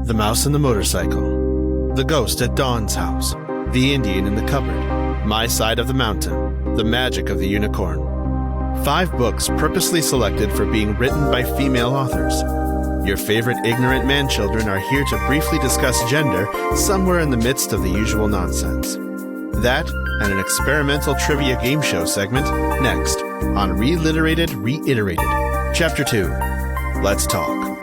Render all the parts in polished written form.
The Mouse and the Motorcycle, The Ghost at Dawn's House, The Indian in the Cupboard, My Side of the Mountain, The Magic of the Unicorn. 5 books purposely selected for being written by female authors. Your favorite ignorant man-children are here to briefly discuss gender somewhere in the midst of the usual nonsense. That and an experimental trivia game show segment next on Reliterated, Reiterated. Chapter 2. Let's Talk.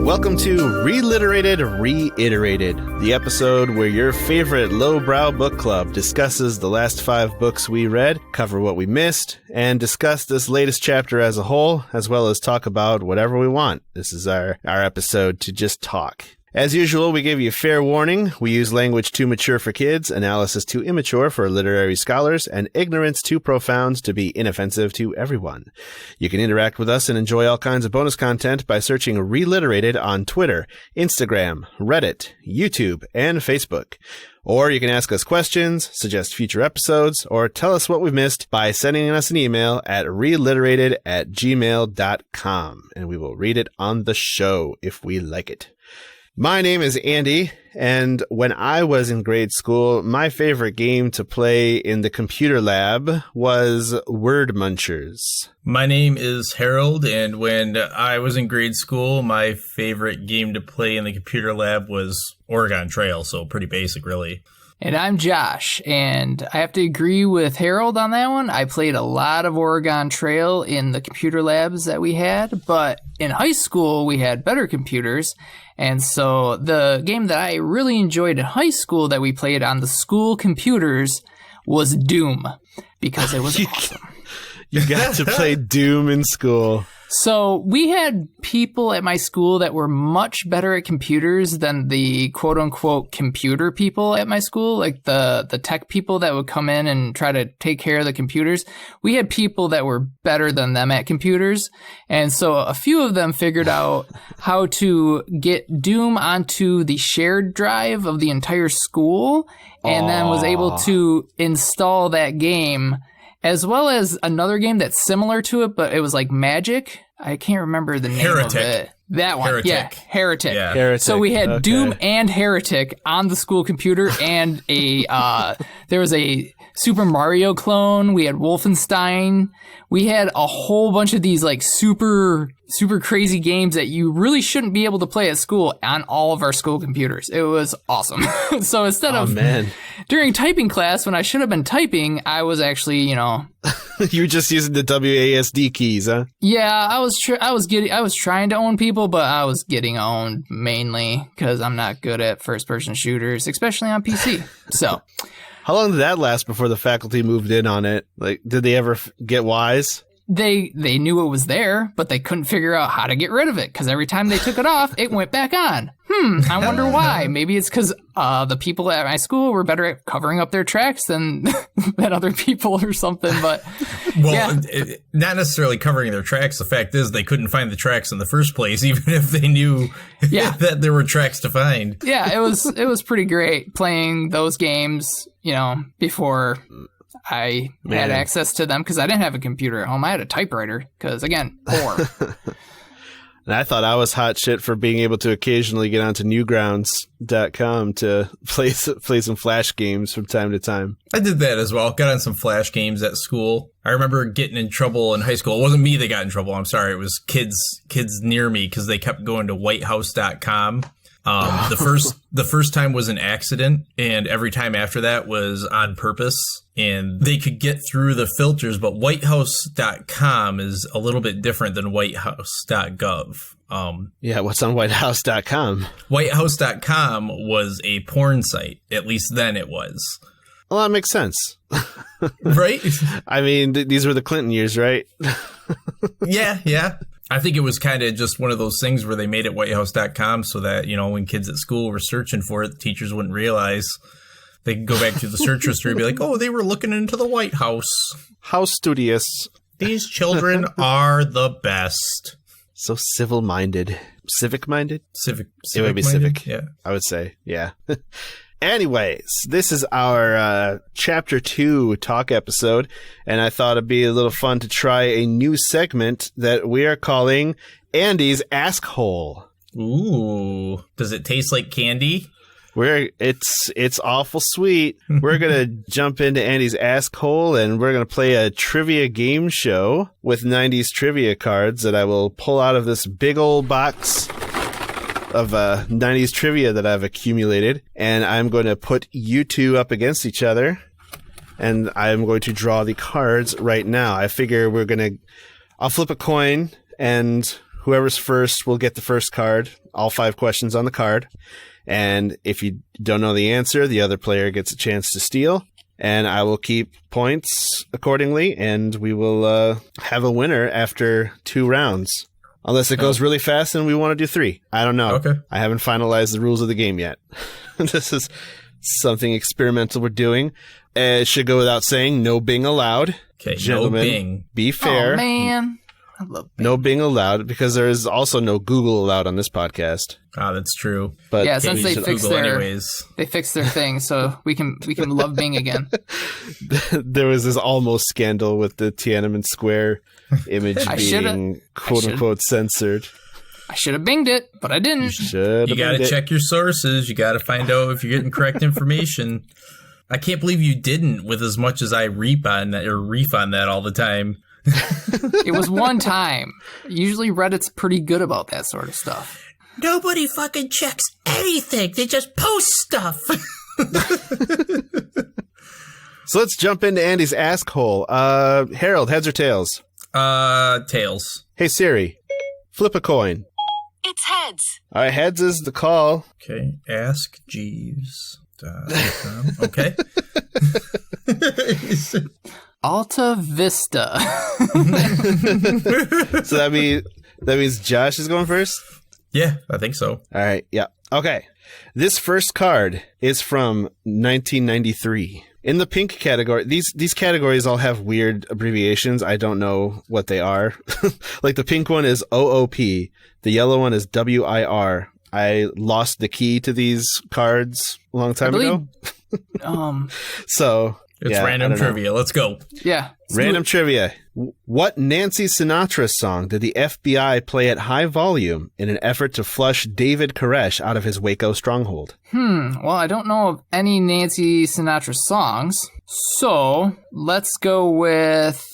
Welcome to Reliterated, Reiterated, the episode where your favorite lowbrow book club discusses the last 5 books we read, cover what we missed, and discuss this latest chapter as a whole, as well as talk about whatever we want. This is our episode to just talk. As usual, we give you fair warning. We use language too mature for kids, analysis too immature for literary scholars, and ignorance too profound to be inoffensive to everyone. You can interact with us and enjoy all kinds of bonus content by searching Reliterated on Twitter, Instagram, Reddit, YouTube, and Facebook. Or you can ask us questions, suggest future episodes, or tell us what we've missed by sending us an email at reliterated@gmail.com, and we will read it on the show if we like it. My name is Andy, and when I was in grade school, my favorite game to play in the computer lab was Word Munchers. My name is Harold, and when I was in grade school, my favorite game to play in the computer lab was Oregon Trail, so pretty basic, really. And I'm Josh, and I have to agree with Harold on that one. I played a lot of Oregon Trail in the computer labs that we had, but in high school, we had better computers. And so the game that I really enjoyed in high school that we played on the school computers was Doom, because it was awesome. You got to play Doom in school. So we had people at my school that were much better at computers than the quote-unquote computer people at my school, like the tech people that would come in and try to take care of the computers. We had people that were better than them at computers. And so a few of them figured out how to get Doom onto the shared drive of the entire school and then was able to install that game, as well as another game that's similar to it, but it was like Magic. I can't remember the name of it. That one. Heretic. Yeah, Heretic. Yeah. Heretic. So we had Doom and Heretic on the school computer, and there was a Super Mario clone. We had Wolfenstein. We had a whole bunch of these like super crazy games that you really shouldn't be able to play at school on all of our school computers. It was awesome. So instead of during typing class when I should have been typing, I was actually, you were just using the WASD keys, huh? Yeah, I was trying to own people, but I was getting owned mainly because I'm not good at first-person shooters, especially on PC. So, how long did that last before the faculty moved in on it? Like, did they ever get wise? They knew it was there, but they couldn't figure out how to get rid of it because every time they took it off, it went back on. I wonder why. Maybe it's because the people at my school were better at covering up their tracks than other people or something. But not necessarily covering their tracks. The fact is they couldn't find the tracks in the first place, even if they knew that there were tracks to find. Yeah, it was pretty great playing those games, before I had access to them because I didn't have a computer at home. I had a typewriter because, again, poor. And I thought I was hot shit for being able to occasionally get onto Newgrounds.com to play some Flash games from time to time. I did that as well. Got on some Flash games at school. I remember getting in trouble in high school. It wasn't me that got in trouble. I'm sorry. It was kids near me because they kept going to whitehouse.com. The first time was an accident, and every time after that was on purpose, and they could get through the filters, but whitehouse.com is a little bit different than whitehouse.gov. What's on whitehouse.com? Whitehouse.com was a porn site. At least then it was. Well, that makes sense. Right? I mean, these were the Clinton years, right? Yeah. I think it was kind of just one of those things where they made it whitehouse.com so that, when kids at school were searching for it, teachers wouldn't realize. They could go back to the search history and be like, oh, they were looking into the White House. How studious. These children are the best. So civil-minded. Civic-minded? Civic. It would be civic. Yeah. I would say, yeah. Anyways, this is our Chapter 2 talk episode, and I thought it'd be a little fun to try a new segment that we are calling Andy's Askhole. Ooh. Does it taste like candy? It's awful sweet. We're gonna jump into Andy's Askhole, and we're gonna play a trivia game show with 90s trivia cards that I will pull out of this big old box of 90s trivia that I've accumulated, and I'm going to put you two up against each other, and I'm going to draw the cards right now. I figure I'll flip a coin, and whoever's first will get the first card, all 5 questions on the card, and if you don't know the answer, the other player gets a chance to steal, and I will keep points accordingly, and we will have a winner after 2 rounds. Unless it goes really fast and we want to do 3. I don't know. Okay. I haven't finalized the rules of the game yet. This is something experimental we're doing. It should go without saying, no Bing allowed. Okay, Gentlemen, no Bing. Be fair. Oh, man. I love Bing. No Bing allowed, because there is also no Google allowed on this podcast. Ah, that's true. But Yeah, since they fixed Google their thing, so we can love Bing again. there was this almost scandal with the Tiananmen Square image being quote-unquote censored. I should have Binged it, but I didn't. You got to check your sources. You got to find out if you're getting correct information. I can't believe you didn't, with as much as I reef on that all the time. It was one time. Usually Reddit's pretty good about that sort of stuff. Nobody fucking checks anything. They just post stuff. So let's jump into Andy's Askhole. Harold, heads or tails? Tails. Hey Siri, flip a coin. It's heads. All right, heads is the call. Okay, askjeeves.com. Okay. Alta Vista. So that means Josh is going first? Yeah, I think so. All right, yeah. Okay. This first card is from 1993. In the pink category, these categories all have weird abbreviations. I don't know what they are. Like the pink one is OOP. The yellow one is WIR. I lost the key to these cards a long time ago. So it's random trivia. Let's go. Yeah. Random trivia. What Nancy Sinatra song did the FBI play at high volume in an effort to flush David Koresh out of his Waco stronghold? Well, I don't know of any Nancy Sinatra songs, so let's go with,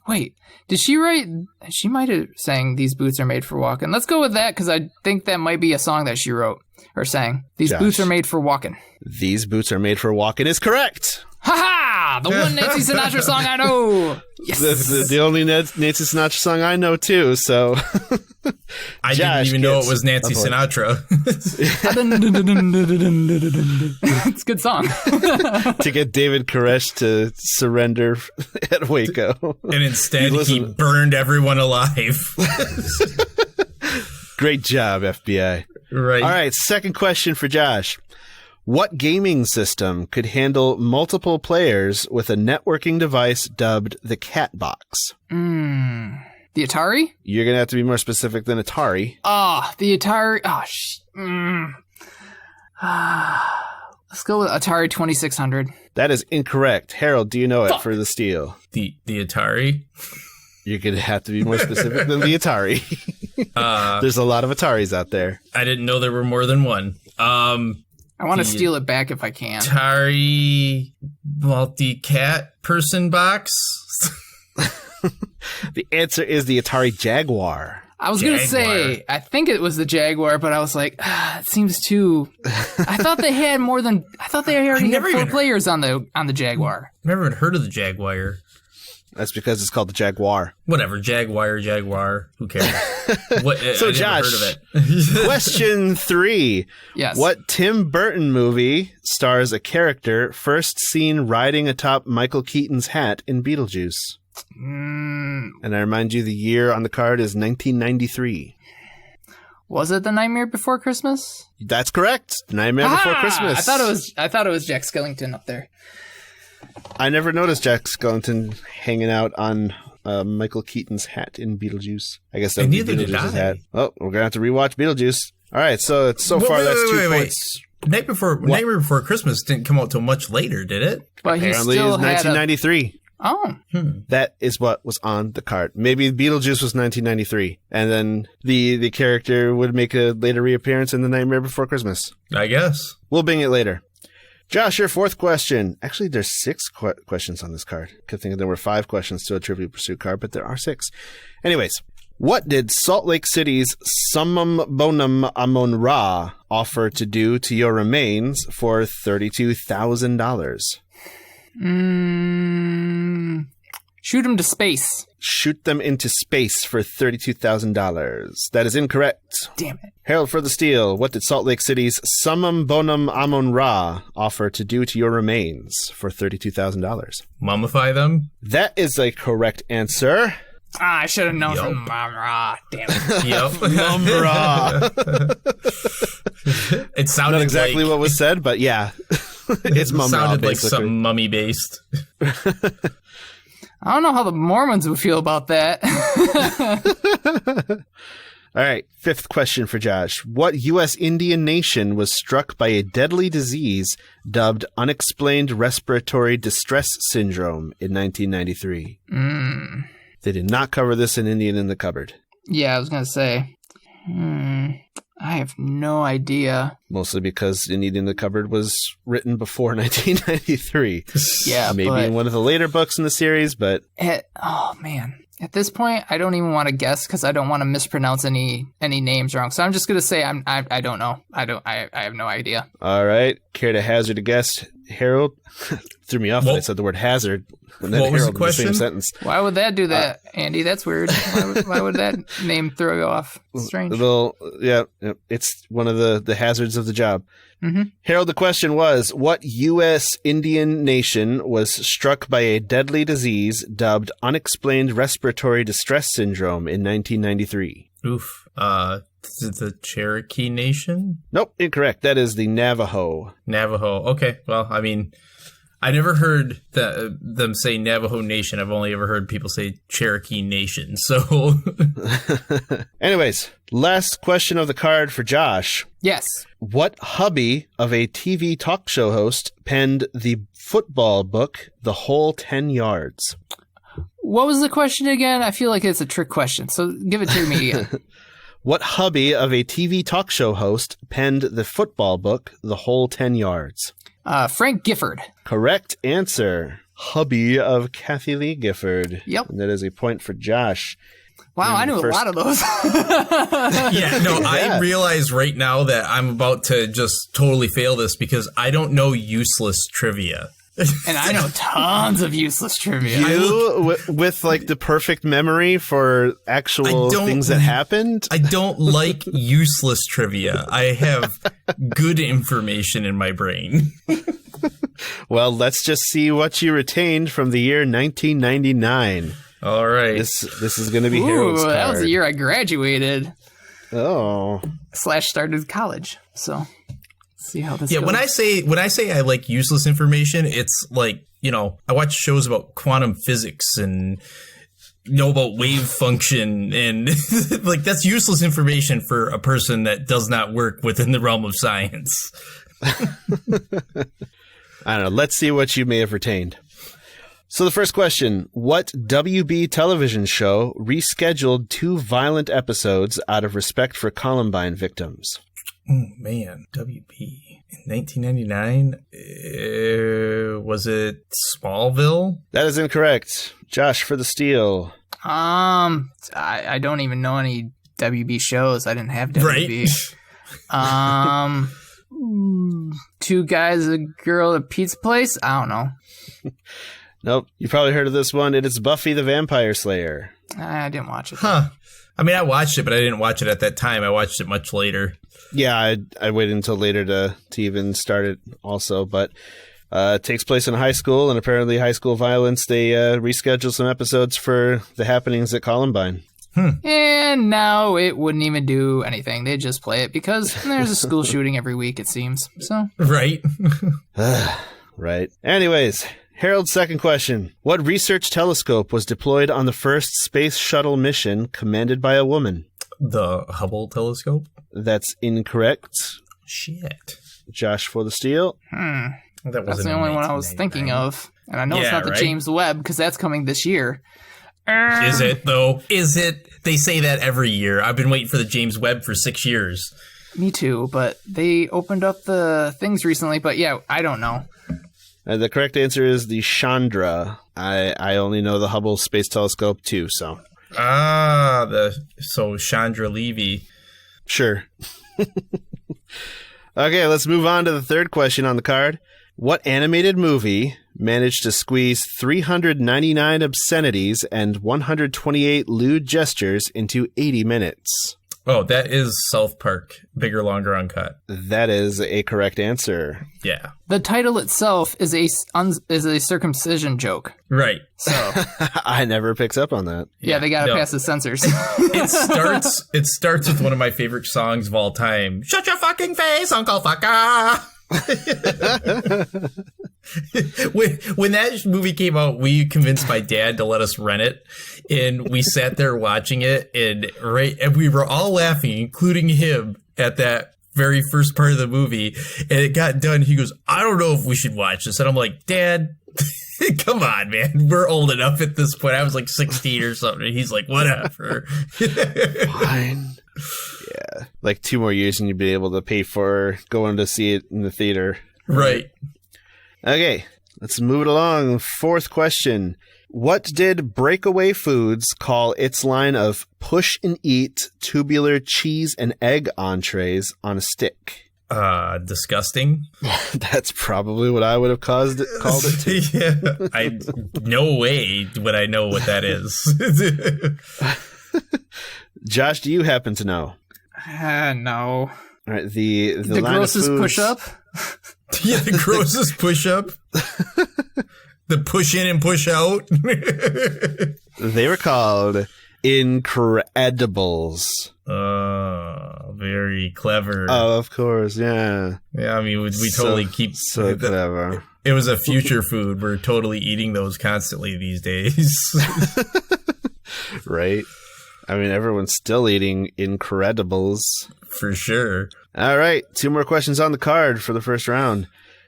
wait, did she write, she might have sang These Boots Are Made for Walking. Let's go with that, because I think that might be a song that she wrote, or sang. These Boots Are Made for Walking. These Boots Are Made for Walking is correct. Ha-ha! The one Nancy Sinatra song I know! Yes! The only Nancy Sinatra song I know, too, so... I didn't even know it was Nancy Sinatra. It's a good song. To get David Koresh to surrender at Waco. And instead, he burned everyone alive. Great job, FBI. Right. All right, second question for Josh. What gaming system could handle multiple players with a networking device dubbed the Cat Box? The Atari? You're going to have to be more specific than Atari. The Atari. Let's go with Atari 2600. That is incorrect. Harold, do you know it for the steal? The Atari? You're going to have to be more specific than the Atari. There's a lot of Ataris out there. I didn't know there were more than one. I want to steal it back if I can. Atari multi-cat person box? The answer is the Atari Jaguar. I was going to say, I think it was the Jaguar, but I was like, it seems too... I thought they had more than... I thought they already had 4 players on the Jaguar. I've never even heard of the Jaguar. That's because it's called the Jaguar. Whatever, Jaguar. Who cares? So, Josh, question 3. Yes. What Tim Burton movie stars a character first seen riding atop Michael Keaton's hat in Beetlejuice? And I remind you, the year on the card is 1993. Was it The Nightmare Before Christmas? That's correct. The Nightmare Before Christmas. I thought it was Jack Skellington up there. I never noticed Jack Skellington hanging out on Michael Keaton's hat in Beetlejuice. I guess that would be Beetlejuice's hat. Oh, we're going to have to rewatch Beetlejuice. All right, so far that's 2 points. Nightmare Before Christmas didn't come out till much later, did it? But he Apparently still it's had 1993. Oh. That is what was on the card. Maybe Beetlejuice was 1993, and then the character would make a later reappearance in The Nightmare Before Christmas. I guess. We'll bing it later. Josh, your fourth question. Actually, there's 6 questions on this card. Could think there were 5 questions to a Trivial Pursuit card, but there are 6. Anyways, what did Salt Lake City's Summum Bonum Amun Ra offer to do to your remains for $32,000? Shoot him to space. Shoot them into space for $32,000. That is incorrect. Damn it. Harold for the Steal, what did Salt Lake City's Summum Bonum Amun Ra offer to do to your remains for $32,000? Mummify them? That is a correct answer. I should have known from Mom Ra. Damn it. Yep. Ra. It sounded Not exactly what was said, but yeah. It's Mum Ra, sounded like basically. something mummy-based. I don't know how the Mormons would feel about that. All right, 5th question for Josh. What U.S. Indian nation was struck by a deadly disease dubbed unexplained respiratory distress syndrome in 1993? They did not cover this in Indian in the Cupboard. Yeah, I was going to say. I have no idea. Mostly because Indian in the Cupboard was written before 1993. Yeah, Maybe in one of the later books in the series, but... Oh, man. At this point, I don't even want to guess because I don't want to mispronounce any names wrong. So I'm just going to say I don't know. I have no idea. All right. Care to hazard a guess, Harold? Threw me off when I said the word hazard. And then what was Harold the question? In the same sentence. Why would that do that, Andy? That's weird. Why would that name throw you off? Strange. Well, yeah, it's one of the hazards of the job. Mm-hmm. Harold, the question was, what U.S. Indian nation was struck by a deadly disease dubbed unexplained respiratory distress syndrome in 1993? Oof. Is it the Cherokee Nation? Nope, incorrect. That is the Navajo. Navajo. Okay. Well, I mean, I never heard them say Navajo Nation. I've only ever heard people say Cherokee Nation. So, anyways, last question of the card for Josh. Yes. What hubby of a TV talk show host penned the football book, The Whole 10 Yards? What was the question again? I feel like it's a trick question, so give it to me again. What hubby of a TV talk show host penned the football book, The Whole 10 Yards? Frank Gifford. Correct answer. Hubby of Kathy Lee Gifford. Yep. And that is a point for Josh. Wow, I knew a lot of those. I realize right now that I'm about to just totally fail this because I don't know useless trivia. And I know tons of useless trivia. You, with like the perfect memory for actual things that happened? I don't like useless trivia. I have good information in my brain. Well, let's just see what you retained from the year 1999. All right. This is going to be Harold's card. That was the year I graduated. Oh. / started college. So, see how this goes. When I say I like useless information, it's like, I watch shows about quantum physics and know about wave function and like that's useless information for a person that does not work within the realm of science. I don't know. Let's see what you may have retained. So the first question, what WB television show rescheduled 2 violent episodes out of respect for Columbine victims? Oh, man. WB. In 1999? Was it Smallville? That is incorrect. Josh for the steal. I don't even know any WB shows. I didn't have WB. Right. 2 guys, a girl, a pizza place? I don't know. Nope. You probably heard of this one. It is Buffy the Vampire Slayer. I didn't watch it. Huh. I mean, I watched it, but I didn't watch it at that time. I watched it much later. Yeah, I waited until later to even start it also. But it takes place in high school, and apparently high school violence, they rescheduled some episodes for the happenings at Columbine. And now it wouldn't even do anything. They just play it because there's a school shooting every week, it seems. So Right. Right. Anyways, Harold's second question. What research telescope was deployed on the first space shuttle mission commanded by a woman? The Hubble telescope? That's incorrect. Shit. Josh for the steal. That's the only one I was thinking of. And I know it's not the right? James Webb, because that's coming this year. Is it, though? Is it? They say that every year. I've been waiting for the James Webb for 6 years. Me too, but they opened up the things recently. But yeah, I don't know. The correct answer is the Chandra. I only know the Hubble Space Telescope too, so. So Chandra Levy. Sure. Okay, let's move on to the third question on the card. What animated movie managed to squeeze 399 obscenities and 128 lewd gestures into 80 minutes? Oh, that is South Park. Bigger, longer, uncut. That is a correct answer. Yeah. The title itself is a circumcision joke. Right. So I never picked up on that. yeah, they got to pass the censors. It starts with one of my favorite songs of all time. Shut your fucking face, Uncle Fucker. When that movie came out, we convinced my dad to let us rent it, and we sat there watching it, and we were all laughing, including him, at that very first part of the movie. And it got done. He goes, "I don't know if we should watch this," and I'm like, "Dad, come on, man, we're old enough at this point." I was like 16 or something. And he's like, "Whatever." Fine. Yeah. Like 2 more years and you'd be able to pay for going to see it in the theater. Right. Okay, let's move it along. Fourth question. What did Breakaway Foods call its line of push and eat tubular cheese and egg entrees on a stick? Disgusting. That's probably what I would have called it to. Yeah. No way would I know what that is. Josh, do you happen to know? No. All right, the line grossest of foods, push-up? Yeah, the grossest push-up. The push in and push out. They were called Incredibles. Oh, very clever. Oh, of course, yeah. Yeah, I mean, we totally keep... So clever. It was a future food. We're totally eating those constantly these days. Right? I mean, everyone's still eating Incredibles. For sure. All right, 2 more questions on the card for the first round.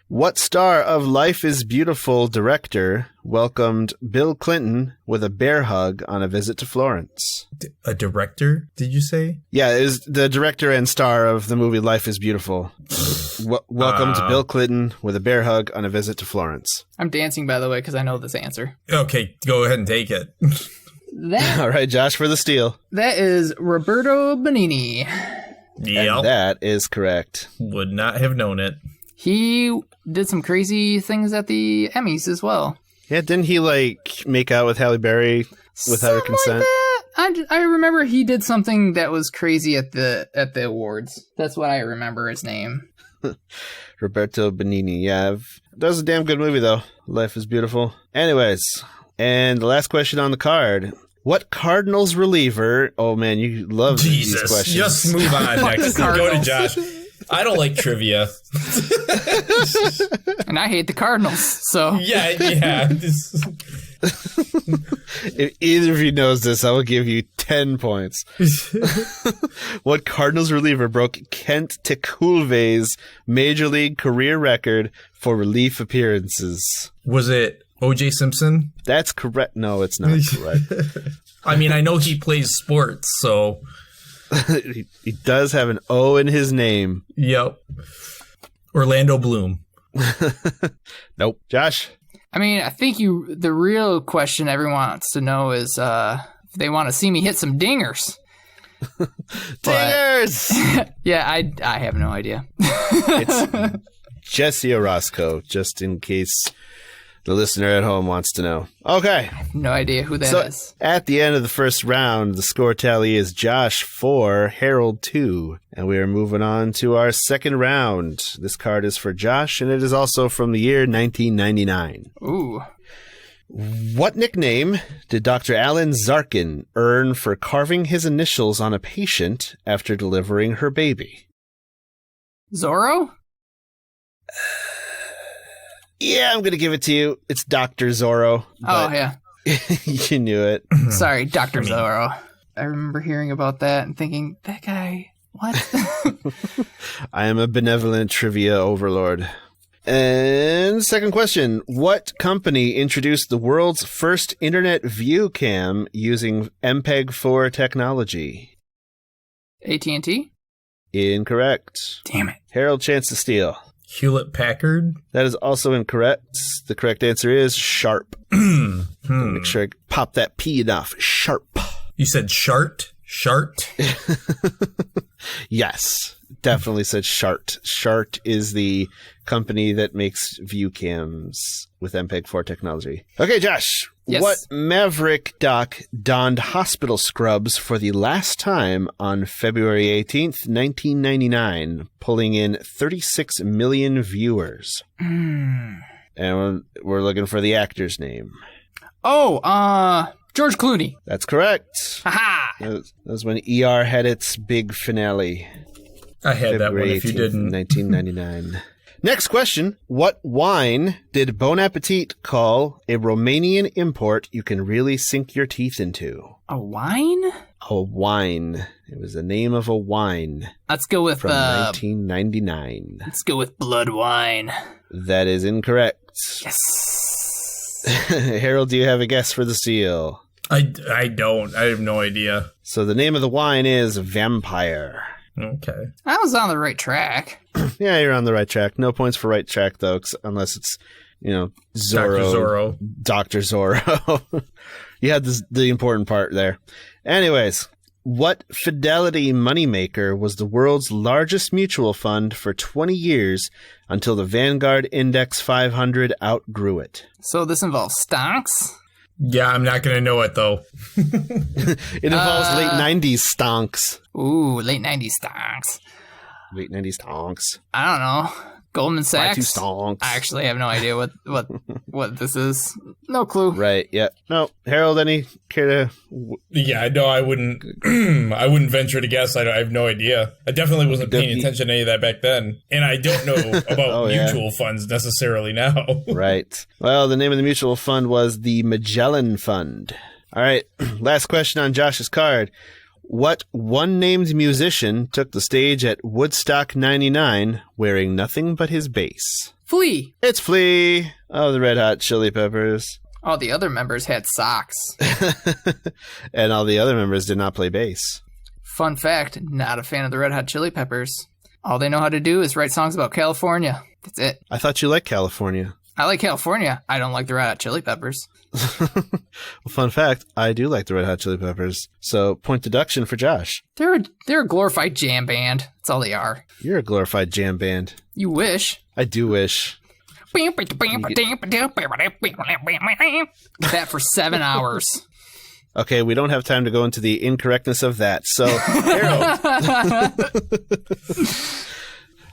What star of Life is Beautiful director welcomed Bill Clinton with a bear hug on a visit to Florence? A director, did you say? Yeah, it is the director and star of the movie Life is Beautiful. Welcomed Bill Clinton with a bear hug on a visit to Florence. I'm dancing, by the way, because I know this answer. Okay, go ahead and take it. All right, Josh for the steal. That is Roberto Benigni. Yeah, that is correct. Would not have known it. He did some crazy things at the Emmys as well. Yeah, didn't he make out with Halle Berry without her consent? Like that. I remember he did something that was crazy at the awards. That's what I remember his name. Roberto Benigni. Yeah, that was a damn good movie though. Life is Beautiful. Anyways, and the last question on the card. What Cardinals reliever? Oh man, you love these questions. Just move on next. Go to Josh. I don't like trivia. And I hate the Cardinals, so. Yeah. If either of you knows this, I will give you 10 points. What Cardinals reliever broke Kent Tekulve's Major League career record for relief appearances? Was it O.J. Simpson? That's correct. No, it's not correct. I mean, I know he plays sports, so... He does have an O in his name. Yep. Orlando Bloom. Nope. Josh? I mean, I think the real question everyone wants to know is if they want to see me hit some dingers. Dingers! Yeah, I have no idea. It's Jesse Orozco, just in case the listener at home wants to know. Okay. No idea who that is. At the end of the first round, the score tally is Josh 4, Harold 2. And we are moving on to our second round. This card is for Josh, and it is also from the year 1999. Ooh. What nickname did Dr. Alan Zarkin earn for carving his initials on a patient after delivering her baby? Zorro? Yeah, I'm going to give it to you. It's Dr. Zorro. Oh, yeah. You knew it. Sorry, Dr. Zorro. I remember hearing about that and thinking, that guy, What? I am a benevolent trivia overlord. And second question. What company introduced the world's first internet view cam using MPEG-4 technology? AT&T? Incorrect. Damn it. Harold, chance to steal. Hewlett-Packard? That is also incorrect. The correct answer is Sharp. Make sure I pop that P enough. Sharp. You said Shart? Shart? Yes, definitely said Shart. Shart is the company that makes view cams with MPEG-4 technology. Okay, Josh. Yes. What Maverick doc donned hospital scrubs for the last time on February 18th, 1999, pulling in 36 million viewers? And we're looking for the actor's name. Oh, George Clooney. That's correct. Aha! That was when ER had its big finale. I had that one February if you 18th, didn't. 1999. Next question. What wine did Bon Appetit call a Romanian import you can really sink your teeth into? A wine? A wine. It was the name of a wine Let's go with from 1999. Let's go with blood wine. That is incorrect. Yes. Harold, do you have a guess for the seal? I don't. I have no idea. So the name of the wine is Vampire. Okay. I was on the right track. Yeah, you're on the right track. No points for right track, though, unless it's, Zorro. Dr. Zorro. You had the important part there. Anyways, what Fidelity moneymaker was the world's largest mutual fund for 20 years until the Vanguard Index 500 outgrew it? So this involves stocks? Yeah, I'm not going to know it, though. It involves late 90s stonks. Ooh, late 90s stocks. Late 90s stonks. I don't know. Goldman Sachs? Y2 stonks. I actually have no idea what this is. No clue. Right, yeah. No, Harold, any care to... Yeah, no, I wouldn't. I wouldn't venture to guess. I have no idea. I definitely wasn't paying attention to any of that back then, and I don't know about mutual funds necessarily now. Right. Well, the name of the mutual fund was the Magellan Fund. All right. Last question on Josh's card. What one-named musician took the stage at Woodstock 99 wearing nothing but his bass? Flea. It's Flea of the Red Hot Chili Peppers. All the other members had socks. And all the other members did not play bass. Fun fact, not a fan of the Red Hot Chili Peppers. All they know how to do is write songs about California. That's it. I thought you liked California. I like California. I don't like the Red Hot Chili Peppers. Well, fun fact, I do like the Red Hot Chili Peppers. So, point deduction for Josh. They're a glorified jam band. That's all they are. You're a glorified jam band. You wish. I do wish. That for 7 hours. Okay, we don't have time to go into the incorrectness of that. So, Harold.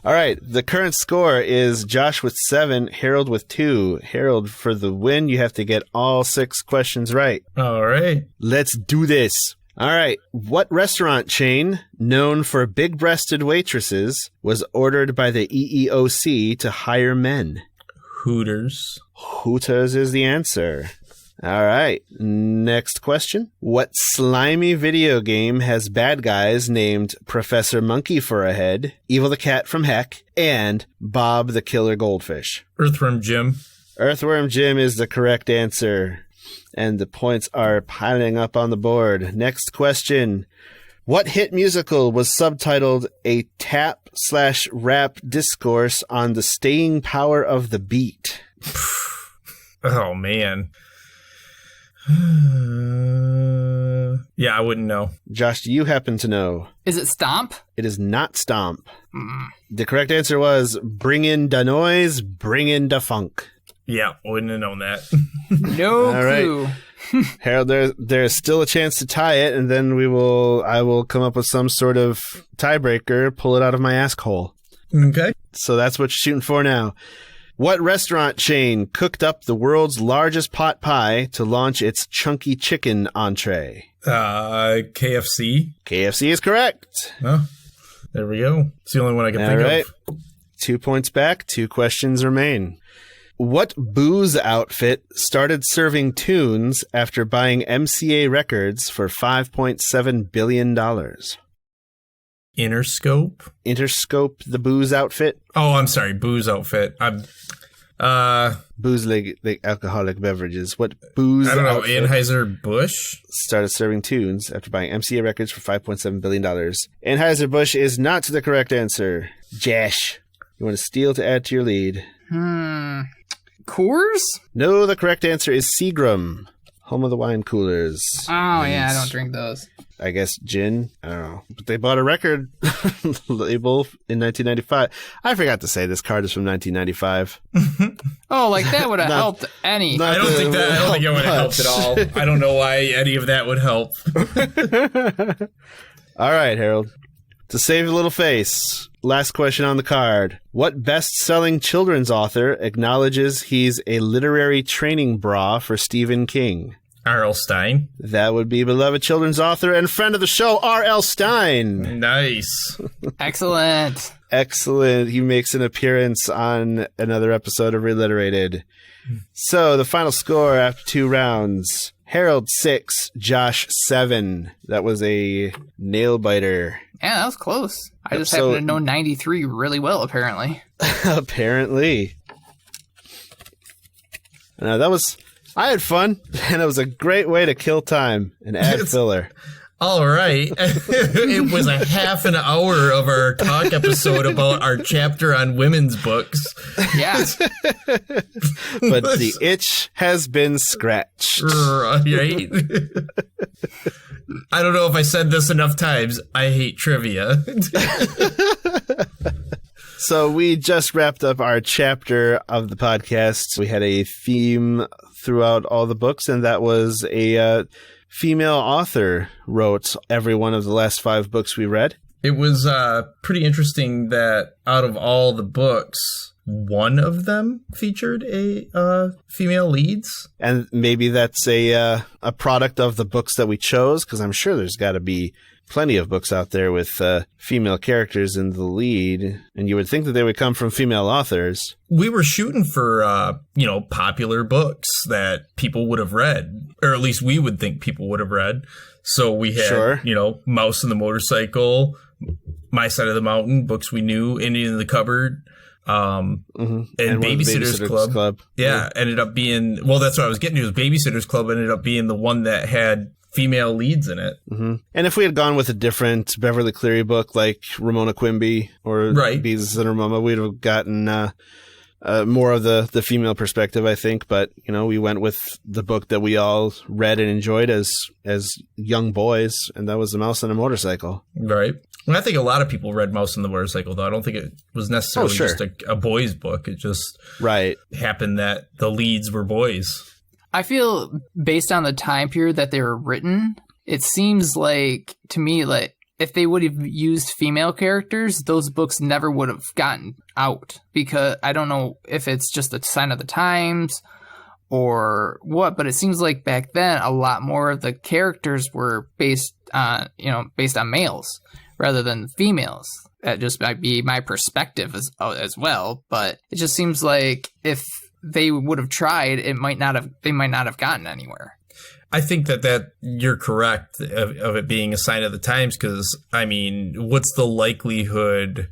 All right, the current score is Josh with 7, Harold with 2. Harold, for the win, you have to get all 6 questions right. All right. Let's do this. All right, what restaurant chain, known for big-breasted waitresses, was ordered by the EEOC to hire men? Hooters. Hooters is the answer. All right, next question. What slimy video game has bad guys named Professor Monkey for a head, Evil the Cat from Heck, and Bob the Killer Goldfish? Earthworm Jim. Earthworm Jim is the correct answer. And the points are piling up on the board. Next question. What hit musical was subtitled A Tap/Rap Discourse on the Staying Power of the Beat? Oh, man. Yeah, I wouldn't know. Josh, do you happen to know? Is it Stomp? It is not Stomp. The correct answer was Bring in da Noise, Bring in da Funk. Yeah, wouldn't have known that. No All clue. Right. Harold, there's still a chance to tie it, and then I will come up with some sort of tiebreaker, pull it out of my askhole. Okay. So that's what you're shooting for now. What restaurant chain cooked up the world's largest pot pie to launch its chunky chicken entree? KFC. KFC is correct. Oh, there we go. It's the only one I can think of. 2 points back, 2 questions remain. What booze outfit started serving tunes after buying MCA Records for $5.7 billion? Interscope? Interscope, the booze outfit. Oh, I'm sorry, booze outfit. Booze like alcoholic beverages. What booze? I don't know. outfit Anheuser-Busch started serving tunes after buying MCA Records for $5.7 billion. Anheuser-Busch is not the correct answer. Jash. You want to steal to add to your lead. Coors? No, the correct answer is Seagram. Home of the wine coolers. Oh, yeah, I don't drink those. I guess gin. I don't know. But they bought a record label in 1995. I forgot to say this card is from 1995. Oh, like that would have helped any. I don't think it would have helped at all. I don't know why any of that would help. All right, Harold. To save a little face, last question on the card. What best-selling children's author acknowledges he's a literary training bra for Stephen King? R.L. Stein. That would be beloved children's author and friend of the show, R.L. Stein. Nice. Excellent. Excellent. He makes an appearance on another episode of Reliterated. So the final score after 2 rounds. Harold 6, Josh 7. That was a nail biter. Yeah, that was close. I just happen to know 93 really well, apparently. Apparently. I had fun, and it was a great way to kill time and add filler. All right. It was a half an hour of our talk episode about our chapter on women's books. Yeah. But the itch has been scratched. Right? I don't know if I said this enough times. I hate trivia. So we just wrapped up our chapter of the podcast. We had a theme throughout all the books, and that was a female author wrote every one of the last 5 books we read. It was pretty interesting that out of all the books, one of them featured a female leads. And maybe that's a product of the books that we chose, because I'm sure there's got to be plenty of books out there with female characters in the lead, and you would think that they would come from female authors. We were shooting for, popular books that people would have read, or at least we would think people would have read. So we had, Mouse and the Motorcycle, My Side of the Mountain, books we knew, Indian in the Cupboard, and Babysitter's Club. Yeah, ended up being, well, that's what I was getting to, is Babysitter's Club ended up being the one that had female leads in it. Mm-hmm. And if we had gone with a different Beverly Cleary book like Ramona Quimby or Beezus and Her Mama, we'd have gotten more of the female perspective, I think. But, we went with the book that we all read and enjoyed as young boys, and that was The Mouse and a Motorcycle. Right. And I think a lot of people read Mouse and the Motorcycle, though. I don't think it was necessarily just a boys' book. It just happened that the leads were boys. I feel based on the time period that they were written, it seems like, to me, like if they would have used female characters, those books never would have gotten out, because I don't know if it's just a sign of the times or what, but it seems like back then a lot more of the characters were based on males rather than females. That just might be my perspective as well, but it just seems like if they would have tried, they might not have gotten anywhere. I think that you're correct of it being a sign of the times, because, what's the likelihood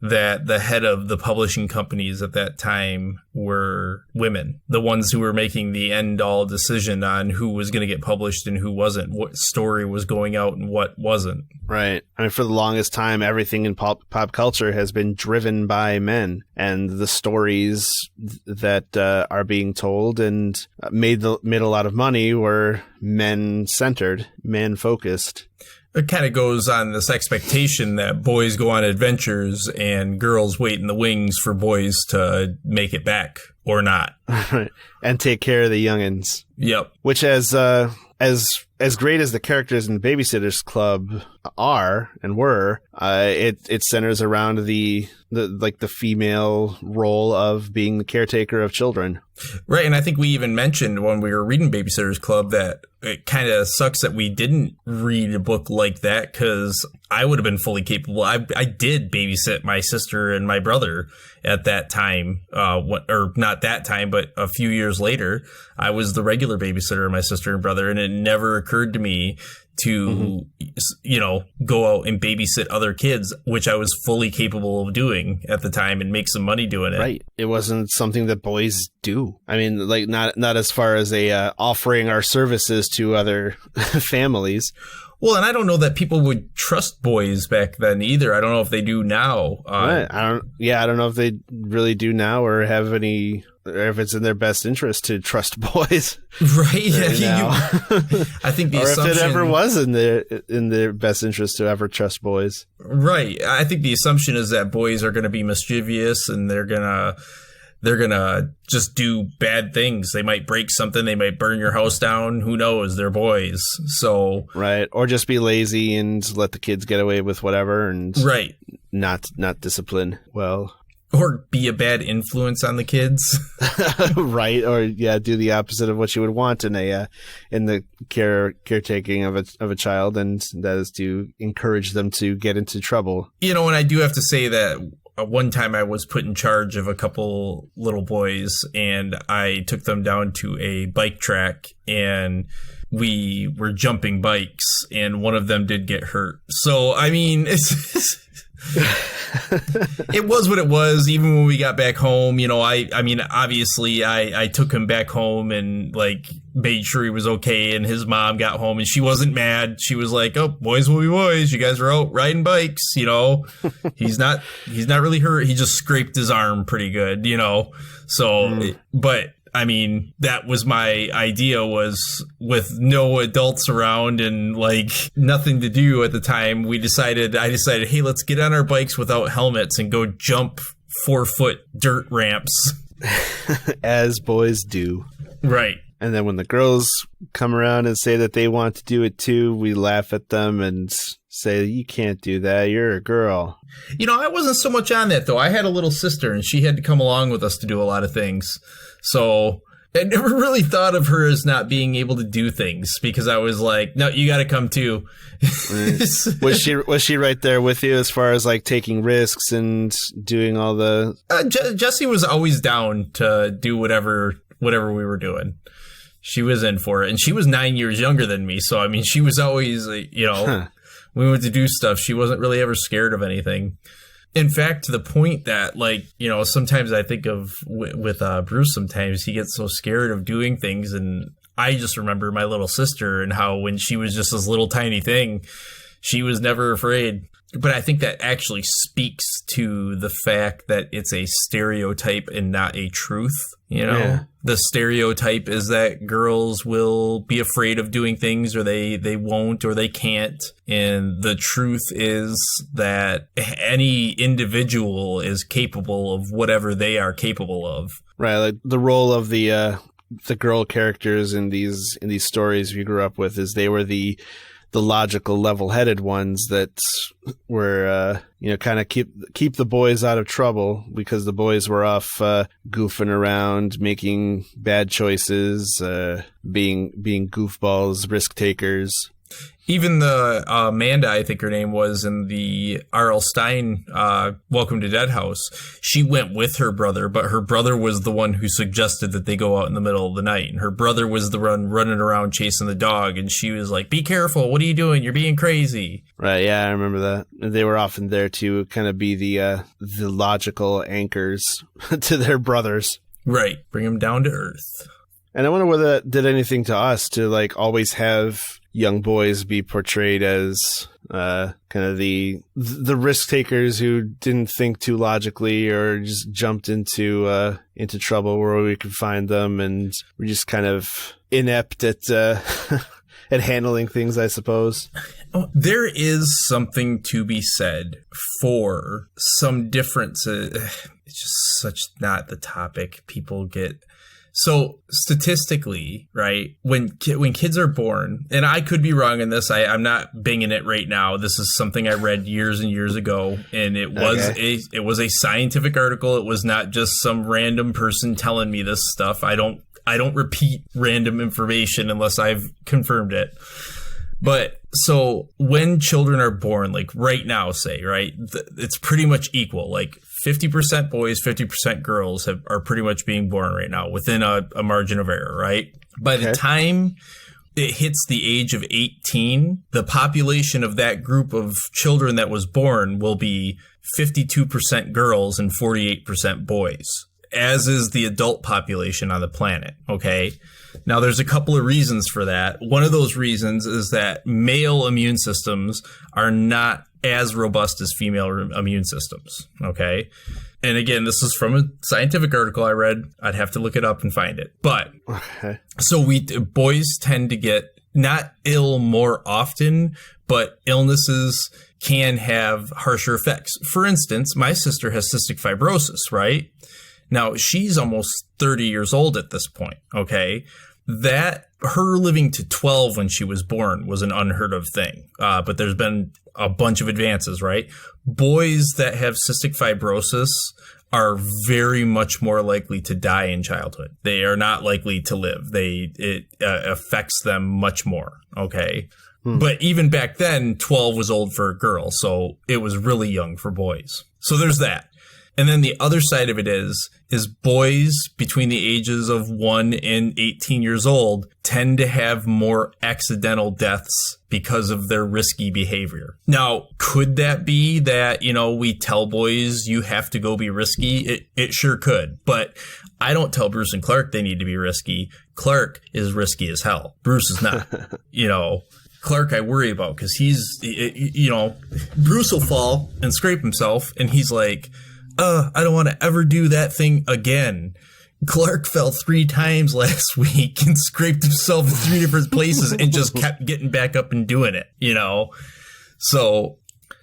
that the head of the publishing companies at that time were women, the ones who were making the end-all decision on who was going to get published and who wasn't, what story was going out and what wasn't. Right. For the longest time, everything in pop culture has been driven by men, and the stories that are being told and made a lot of money were men-centered, man-focused. It kind of goes on this expectation that boys go on adventures and girls wait in the wings for boys to make it back or not. Right. And take care of the youngins. Yep. Which as great as the characters in Babysitter's Club are and were, it centers around the female role of being the caretaker of children. Right, and I think we even mentioned when we were reading Babysitter's Club that it kind of sucks that we didn't read a book like that, because I would have been fully capable. I did babysit my sister and my brother at that time, or not that time, but a few years later. I was the regular babysitter of my sister and brother, and it never occurred to me to, go out and babysit other kids, which I was fully capable of doing at the time and make some money doing it. Right. It wasn't something that boys do. I mean, like not as far as offering our services to other families. Well, and I don't know that people would trust boys back then either. I don't know if they do now. Right. I don't know if they really do now or have any, or if it's in their best interest to trust boys. Right. Yeah. I think the or assumption, if it ever was in their best interest to ever trust boys. Right. I think the assumption is that boys are going to be mischievous and they're going to just do bad things. They might break something. They might burn your house down. Who knows? They're boys. So right. Or just be lazy and let the kids get away with whatever and right. Not discipline well. Or be a bad influence on the kids. Right. Or do the opposite of what you would want in the caretaking of a child, and that is to encourage them to get into trouble. And I do have to say that one time I was put in charge of a couple little boys, and I took them down to a bike track, and we were jumping bikes, and one of them did get hurt. So, I mean, it was what it was. Even when we got back home, obviously I took him back home and made sure he was okay, and his mom got home and she wasn't mad. She was like, "Oh, boys will be boys. You guys are out riding bikes, He's not really hurt. He just scraped his arm pretty good, So, but I mean, that was my idea, was with no adults around and nothing to do at the time. I decided, hey, let's get on our bikes without helmets and go jump 4-foot dirt ramps. As boys do. Right. And then when the girls come around and say that they want to do it too, we laugh at them and say, you can't do that. You're a girl. I wasn't so much on that, though. I had a little sister and she had to come along with us to do a lot of things. So I never really thought of her as not being able to do things, because I was like, no, you got to come too. Was she right there with you as far as taking risks and doing all the... Jessie was always down to do whatever we were doing. She was in for it, and she was 9 years younger than me. So, I mean, she was always, we went to do stuff. She wasn't really ever scared of anything. In fact, to the point that, sometimes I think of with Bruce, sometimes he gets so scared of doing things. And I just remember my little sister and how when she was just this little tiny thing, she was never afraid. But I think that actually speaks to the fact that it's a stereotype and not a truth. Yeah. The stereotype is that girls will be afraid of doing things, or they won't, or they can't. And the truth is that any individual is capable of whatever they are capable of. Right. The role of the girl characters in these stories we grew up with is they were the logical, level-headed ones that were, kind of keep the boys out of trouble, because the boys were off goofing around, making bad choices, being goofballs, risk takers. Even the Amanda, I think her name was, in the R.L. Stine Welcome to Dead House, she went with her brother, but her brother was the one who suggested that they go out in the middle of the night. And her brother was the one running around chasing the dog, and she was like, "Be careful, what are you doing? You're being crazy." Right, yeah, I remember that. They were often there to kind of be the logical anchors to their brothers. Right, bring them down to earth. And I wonder whether that did anything to us to always have young boys be portrayed as kind of the risk takers who didn't think too logically, or just jumped into trouble where we could find them, and we're just kind of inept at at handling things, I suppose. Oh, there is something to be said for some differences. It's just such not the topic people get. So statistically, right, when kids are born, and I could be wrong in this, I'm not binging it right now. This is something I read years and years ago, and it was a scientific article. It was not just some random person telling me this stuff. I don't repeat random information unless I've confirmed it. But so when children are born, right now, say, right, it's pretty much equal. 50% boys, 50% girls are pretty much being born right now within a margin of error, right? By the time it hits the age of 18, the population of that group of children that was born will be 52% girls and 48% boys, as is the adult population on the planet, okay? Now, there's a couple of reasons for that. One of those reasons is that male immune systems are not as robust as female immune systems, okay? And again, this is from a scientific article I read. I'd have to look it up and find it. But so boys tend to get not ill more often, but illnesses can have harsher effects. For instance, my sister has cystic fibrosis, right? Now, she's almost 30 years old at this point, okay? That her living to 12 when she was born was an unheard of thing. But there's been a bunch of advances, right? Boys that have cystic fibrosis are very much more likely to die in childhood. They are not likely to live. It affects them much more, okay? But even back then, 12 was old for a girl, so it was really young for boys. So there's that. And then the other side of it is boys between the ages of 1 and 18 years old tend to have more accidental deaths because of their risky behavior. Now, could that be that, we tell boys you have to go be risky? It sure could. But I don't tell Bruce and Clark they need to be risky. Clark is risky as hell. Bruce is not. Clark I worry about because Bruce will fall and scrape himself and he's like, I don't want to ever do that thing again. Clark fell 3 times last week and scraped himself in 3 different places and just kept getting back up and doing it, So,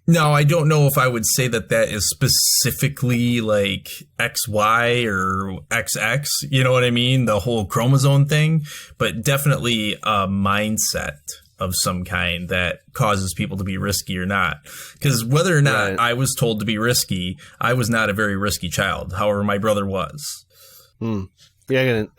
now I don't know if I would say that is specifically like XY or XX, you know what I mean? The whole chromosome thing, but definitely a mindset of some kind that causes people to be risky or not. Because whether or not I was told to be risky, I was not a very risky child. However, my brother was. Yeah,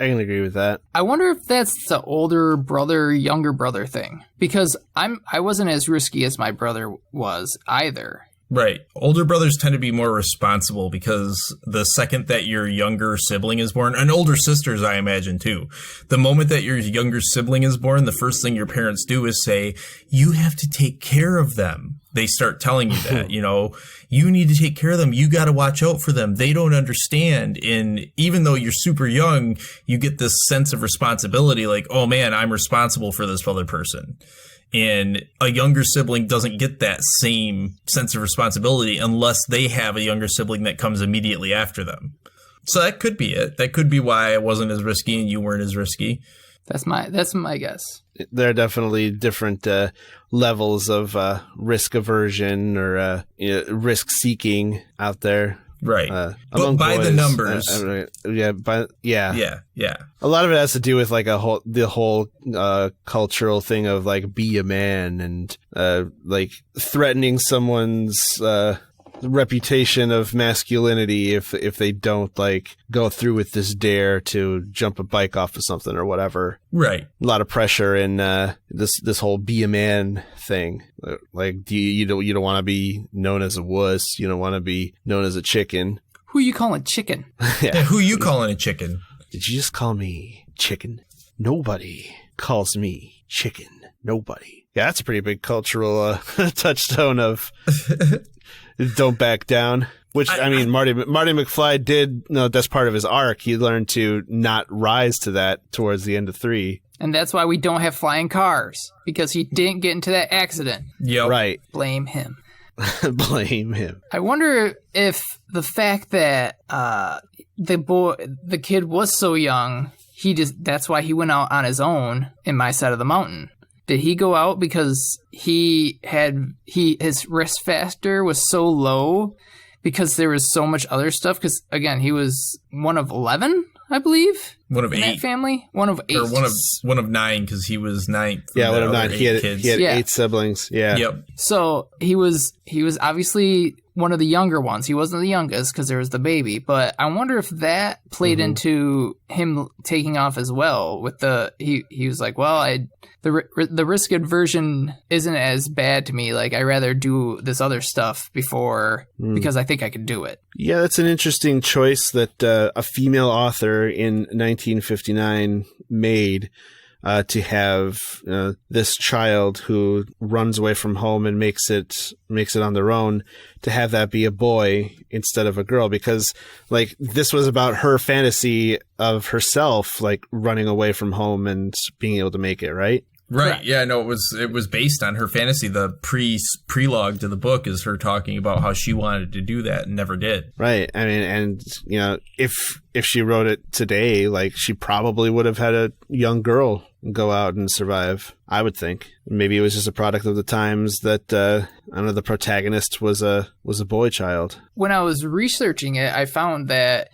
I can agree with that. I wonder if that's the older brother, younger brother thing. Because I wasn't as risky as my brother was either. Right. Older brothers tend to be more responsible because the second that your younger sibling is born, and older sisters, I imagine, too, the moment that your younger sibling is born, the first thing your parents do is say, you have to take care of them. They start telling you that, you need to take care of them. You got to watch out for them. They don't understand. And even though you're super young, you get this sense of responsibility like, oh, man, I'm responsible for this other person. And a younger sibling doesn't get that same sense of responsibility unless they have a younger sibling that comes immediately after them. So that could be it. That could be why I wasn't as risky and you weren't as risky. That's my guess. There are definitely different levels of risk aversion or risk seeking out there. Right. But by boys, the numbers. Yeah. A lot of it has to do with like the whole cultural thing of like be a man and like threatening someone's reputation of masculinity if they don't like go through with this dare to jump a bike off of something or whatever. Right. A lot of pressure in this whole be a man thing. Like you don't want to be known as a wuss. You don't want to be known as a chicken. Who you calling chicken? Yeah, who you calling a chicken? Did you just call me chicken? Nobody calls me chicken. Nobody. Yeah, that's a pretty big cultural touchstone of don't back down. Which, I mean, Marty McFly did, that's part of his arc. He learned to not rise to that towards the end of 3. And that's why we don't have flying cars. Because he didn't get into that accident. Yep. Right. Blame him. Blame him. I wonder if the fact that the kid was so young, that's why he went out on his own in my side of the mountain. Did he go out because his risk factor was so low because there was so much other stuff? Because again, he was one of 11, I believe. One of 8. That family? One of 8. Or one of 9 because he was 9th. Yeah, one of 9. He had 8 siblings. Yeah. Yep. So he was obviously one of the younger ones. He wasn't the youngest because there was the baby. But I wonder if that played into him taking off as well. With he was like, well, the risk aversion isn't as bad to me. Like I rather do this other stuff because I think I can do it. Yeah, that's an interesting choice that a female author in 1959 made. to have this child who runs away from home and makes it on their own, to have that be a boy instead of a girl, because like this was about her fantasy of herself, like running away from home and being able to make it, right? Right. Correct. Yeah, no, it was based on her fantasy. The prelogue to the book is her talking about how she wanted to do that and never did. Right. I mean, and if she wrote it today, like she probably would have had a young girl go out and survive, I would think. Maybe it was just a product of the times that I don't know, the protagonist was a boy child. When I was researching it, I found that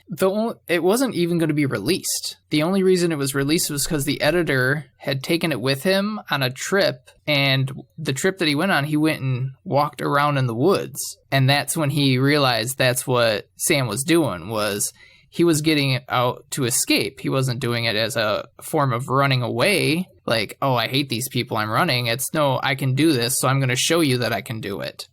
it wasn't even going to be released. The only reason it was released was because the editor had taken it with him on a trip, and the trip that he went on, he went and walked around in the woods. And that's when he realized that's what Sam was doing, was he was getting out to escape. He wasn't doing it as a form of running away, like, oh, I hate these people, I'm running. It's, no, I can do this, so I'm going to show you that I can do it.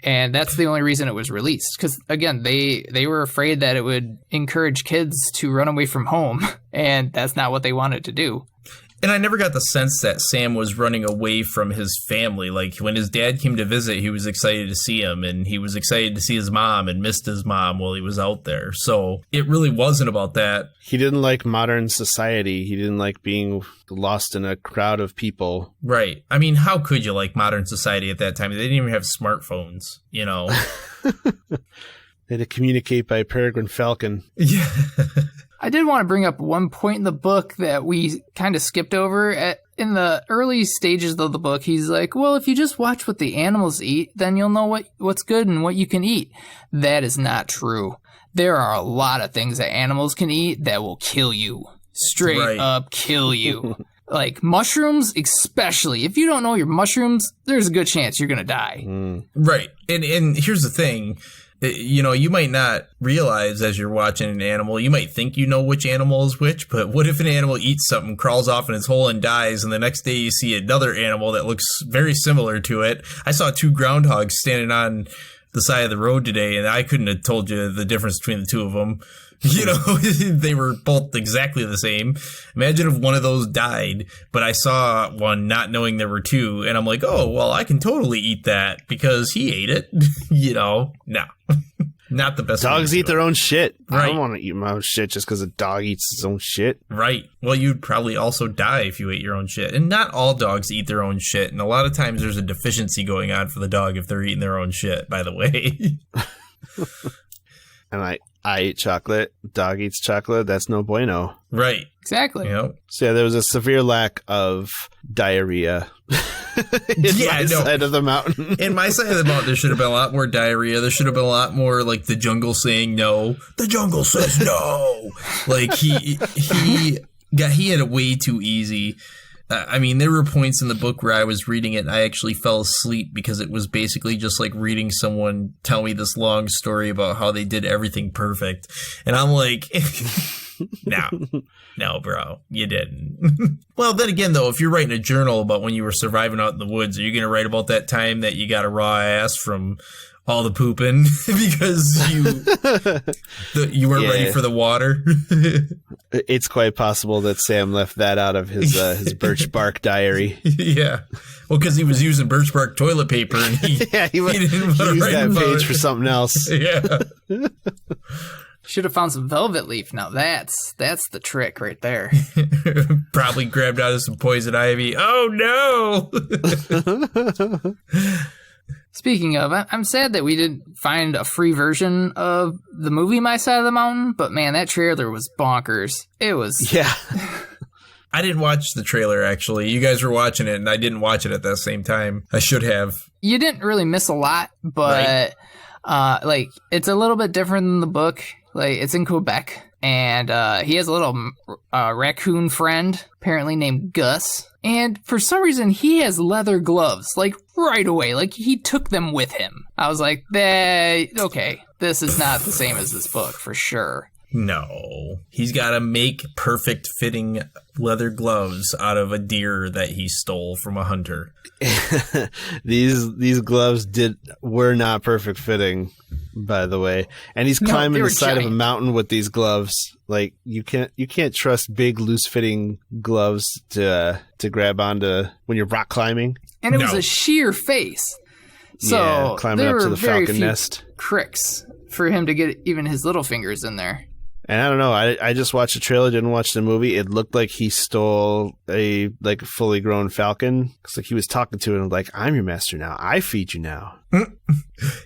And that's the only reason it was released. Because, again, they were afraid that it would encourage kids to run away from home, and that's not what they wanted to do. And I never got the sense that Sam was running away from his family. Like, when his dad came to visit, he was excited to see him, and he was excited to see his mom and missed his mom while he was out there. So it really wasn't about that. He didn't like modern society. He didn't like being lost in a crowd of people. Right. I mean, how could you like modern society at that time? They didn't even have smartphones, you know? They had to communicate by peregrine falcon. Yeah. I did want to bring up one point in the book that we kind of skipped over. In the early stages of the book, he's like, well, if you just watch what the animals eat, then you'll know what's good and what you can eat. That is not true. There are a lot of things that animals can eat that will kill you. Straight up kill you. Like mushrooms, especially. If you don't know your mushrooms, there's a good chance you're going to die. Right. And here's the thing. You know, you might not realize as you're watching an animal, you might think you know which animal is which, but what if an animal eats something, crawls off in its hole and dies, and the next day you see another animal that looks very similar to it? I saw 2 groundhogs standing on the side of the road today, and I couldn't have told you the difference between the 2 of them. You know, they were both exactly the same. Imagine if one of those died, but I saw one not knowing there were 2, and I'm like, oh, well, I can totally eat that because he ate it. You know, no. Not the best. Dogs eat their own shit. Right. I don't want to eat my own shit just because a dog eats its own shit. Right. Well, you'd probably also die if you ate your own shit. And not all dogs eat their own shit. And a lot of times there's a deficiency going on for the dog if they're eating their own shit, by the way. And I eat chocolate. Dog eats chocolate. That's no bueno. Right. Exactly. You know? So yeah, there was a severe lack of diarrhea. My side of the mountain. In my side of the mountain, there should have been a lot more diarrhea. There should have been a lot more like the jungle saying no. The jungle says no. Like he had it way too easy. I mean, there were points in the book where I was reading it and I actually fell asleep because it was basically just like reading someone tell me this long story about how they did everything perfect. And I'm like, no, bro, you didn't. Well, then again, though, if you're writing a journal about when you were surviving out in the woods, are you going to write about that time that you got a raw ass from all the pooping because you weren't ready for the water? It's quite possible that Sam left that out of his birch bark diary. Yeah. Well, because he was using birch bark toilet paper and he used that page for something else. Yeah. Should have found some velvet leaf. Now that's the trick right there. Probably grabbed out of some poison ivy. Oh no. Speaking of, I'm sad that we didn't find a free version of the movie My Side of the Mountain, but man, that trailer was bonkers. It was. Yeah. I didn't watch the trailer, actually. You guys were watching it, and I didn't watch it at that same time. I should have. You didn't really miss a lot, but like it's a little bit different than the book. Like it's in Quebec, and he has a little raccoon friend, apparently named Gus. And for some reason, he has leather gloves, like right away. Like he took them with him. I was like, okay, this is not the same as this book for sure. No, he's got to make perfect fitting leather gloves out of a deer that he stole from a hunter. These gloves were not perfect fitting, by the way. And he's climbing the side of a mountain with these gloves. Like you can't trust big loose fitting gloves to grab onto when you're rock climbing. And it was a sheer face. So yeah, climbing there up to were the very falcon few nest. Cricks for him to get even his little fingers in there. And I don't know. I just watched the trailer, didn't watch the movie. It looked like he stole a like fully grown falcon. It's like he was talking to it and like, "I'm your master now. I feed you now."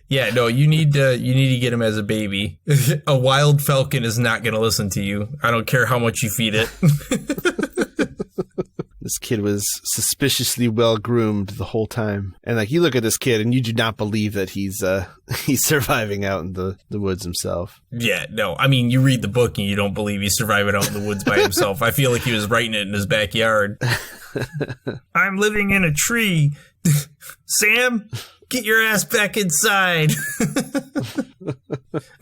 Yeah, no, you need to get him as a baby. A wild falcon is not going to listen to you. I don't care how much you feed it. This kid was suspiciously well groomed the whole time. And like you look at this kid and you do not believe that he's surviving out in the woods himself. Yeah, no. I mean, you read the book and you don't believe he's surviving out in the woods by himself. I feel like he was writing it in his backyard. I'm living in a tree. Sam, get your ass back inside.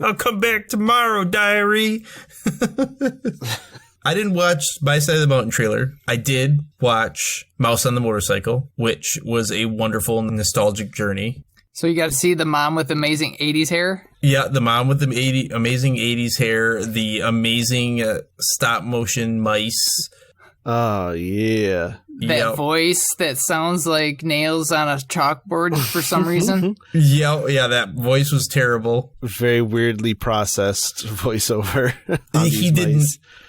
I'll come back tomorrow, diary. I didn't watch My Side of the Mountain trailer. I did watch Mouse on the Motorcycle, which was a wonderful nostalgic journey. So you got to see the mom with amazing 80s hair? Yeah, the mom with the amazing 80s hair, the amazing stop motion mice. Oh, yeah. That voice that sounds like nails on a chalkboard for some reason. Yeah, that voice was terrible. Very weirdly processed voiceover.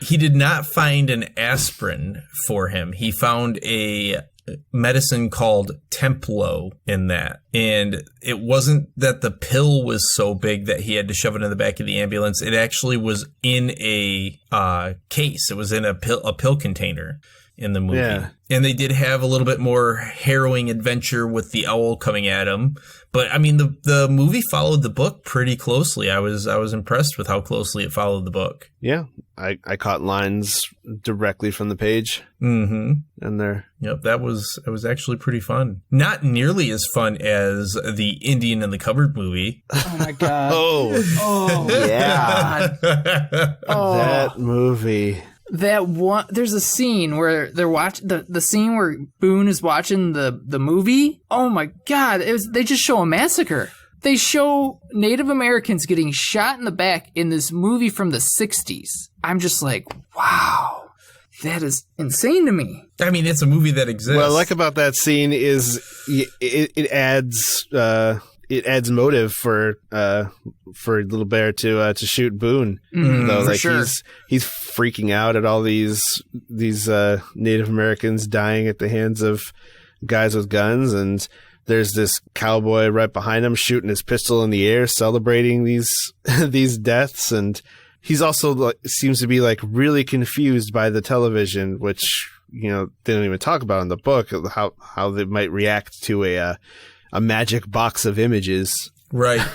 He did not find an aspirin for him. He found a medicine called Templo in that. And it wasn't that the pill was so big that he had to shove it in the back of the ambulance. It actually was in a case. It was in a pill container in the movie. Yeah. And they did have a little bit more harrowing adventure with the owl coming at him. But I mean, the movie followed the book pretty closely. I was impressed with how closely it followed the book. Yeah, I caught lines directly from the page. Mm-hmm. And there. Yep, it was actually pretty fun. Not nearly as fun as the Indian in the Cupboard movie. Oh my god. Oh yeah. Oh. That movie. That one, there's a scene where they're watching the scene where Boone is watching the movie. Oh my god, they just show a massacre. They show Native Americans getting shot in the back in this movie from the 60s. I'm just like, wow, that is insane to me. I mean, it's a movie that exists. What I like about that scene is it adds motive for Little Bear to shoot Boone. Though, like sure. he's freaking out at all these Native Americans dying at the hands of guys with guns, and there's this cowboy right behind him shooting his pistol in the air, celebrating these deaths, and he's also seems to be like really confused by the television, which they don't even talk about in the book, how they might react to a magic box of images. Right.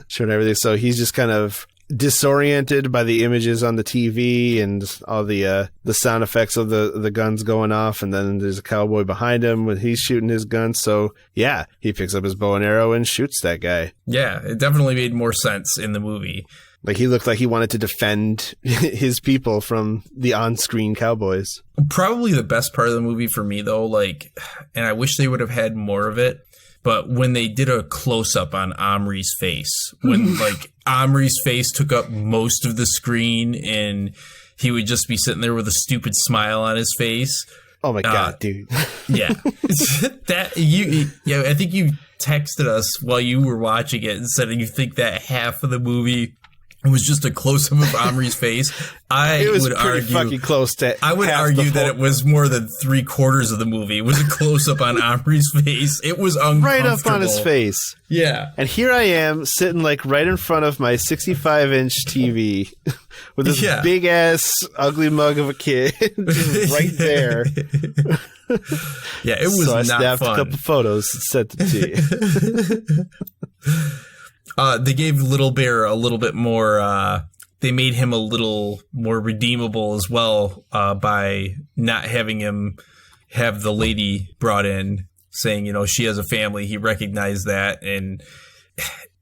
Showing everything. So he's just kind of disoriented by the images on the TV and all the sound effects of the guns going off. And then there's a cowboy behind him when he's shooting his gun. So yeah, he picks up his bow and arrow and shoots that guy. Yeah, it definitely made more sense in the movie. Like he looked like he wanted to defend his people from the on-screen cowboys. Probably the best part of the movie for me though, and I wish they would have had more of it, but when they did a close-up on Omri's face, when Omri's face took up most of the screen and he would just be sitting there with a stupid smile on his face. Oh my god, dude. Yeah. I think you texted us while you were watching it and said you think that half of the movie was just a close-up of Omri's face. I would argue that it was more than 3/4 of the movie. It was a close-up on Omri's face. It was uncomfortable. Right up on his face. Yeah. And here I am sitting right in front of my 65-inch TV with this big-ass ugly mug of a kid just right there. Yeah, it was not fun. So I snapped a couple photos and sent them to you. They gave Little Bear a little bit more, they made him a little more redeemable as well, by not having him have the lady brought in saying, she has a family. He recognized that. And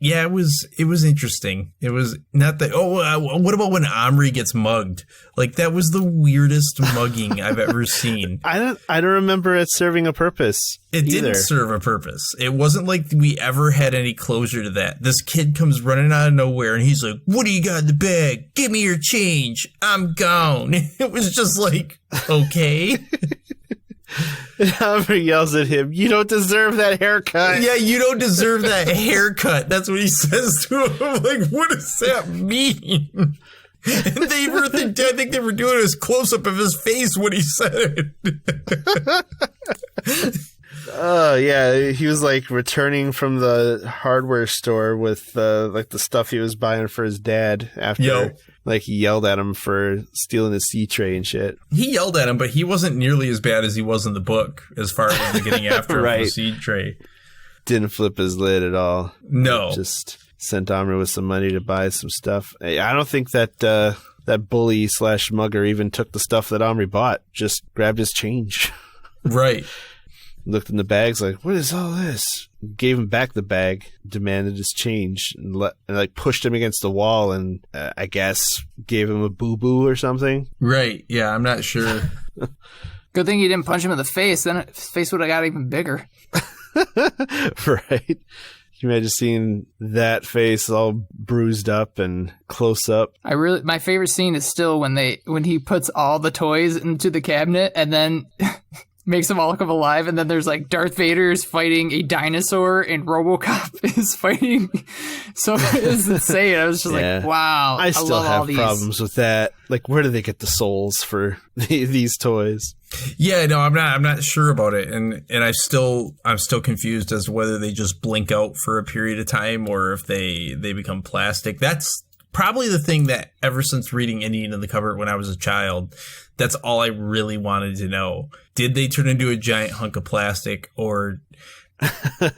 Yeah, it was interesting. It was not that. What about when Omri gets mugged? Like, that was the weirdest mugging I've ever seen. I don't remember it serving a purpose. It either. didn't serve a purpose. It wasn't like we ever had any closure to that. This kid comes running out of nowhere and he's like, "What do you got in the bag? Give me your change. I'm gone." It was just like, okay. And Omri yells at him, "You don't deserve that haircut." Yeah, you don't deserve that haircut. That's what he says to him. I'm like, what does that mean? And I think they were doing his close-up of his face when he said it. Oh, yeah. He was like returning from the hardware store with like the stuff he was buying for his dad after like he yelled at him for stealing his C tray and shit. He yelled at him, but he wasn't nearly as bad as he was in the book as far as the getting after him for the seed tray. Didn't flip his lid at all. No. Just sent Omri with some money to buy some stuff. I don't think that that bully / mugger even took the stuff that Omri bought. Just grabbed his change. Right. Looked in the bags like, "What is all this?" Gave him back the bag, demanded his change, and like pushed him against the wall, and I guess gave him a boo-boo or something. Right. Yeah, I'm not sure. Good thing you didn't punch him in the face. Then his face would have got even bigger. Right. Can you imagine seeing that face all bruised up and close up? My favorite scene is still when he puts all the toys into the cabinet and then makes them all come alive, and then there's like Darth Vader is fighting a dinosaur and RoboCop is fighting. So it's insane. I was just like, wow. I still love have all these problems with that. Like, where do they get the souls for these toys? Yeah, no, I'm not sure about it, and I'm still confused as to whether they just blink out for a period of time or if they become plastic. That's probably the thing that ever since reading Indian in the Cupboard when I was a child, that's all I really wanted to know. Did they turn into a giant hunk of plastic, or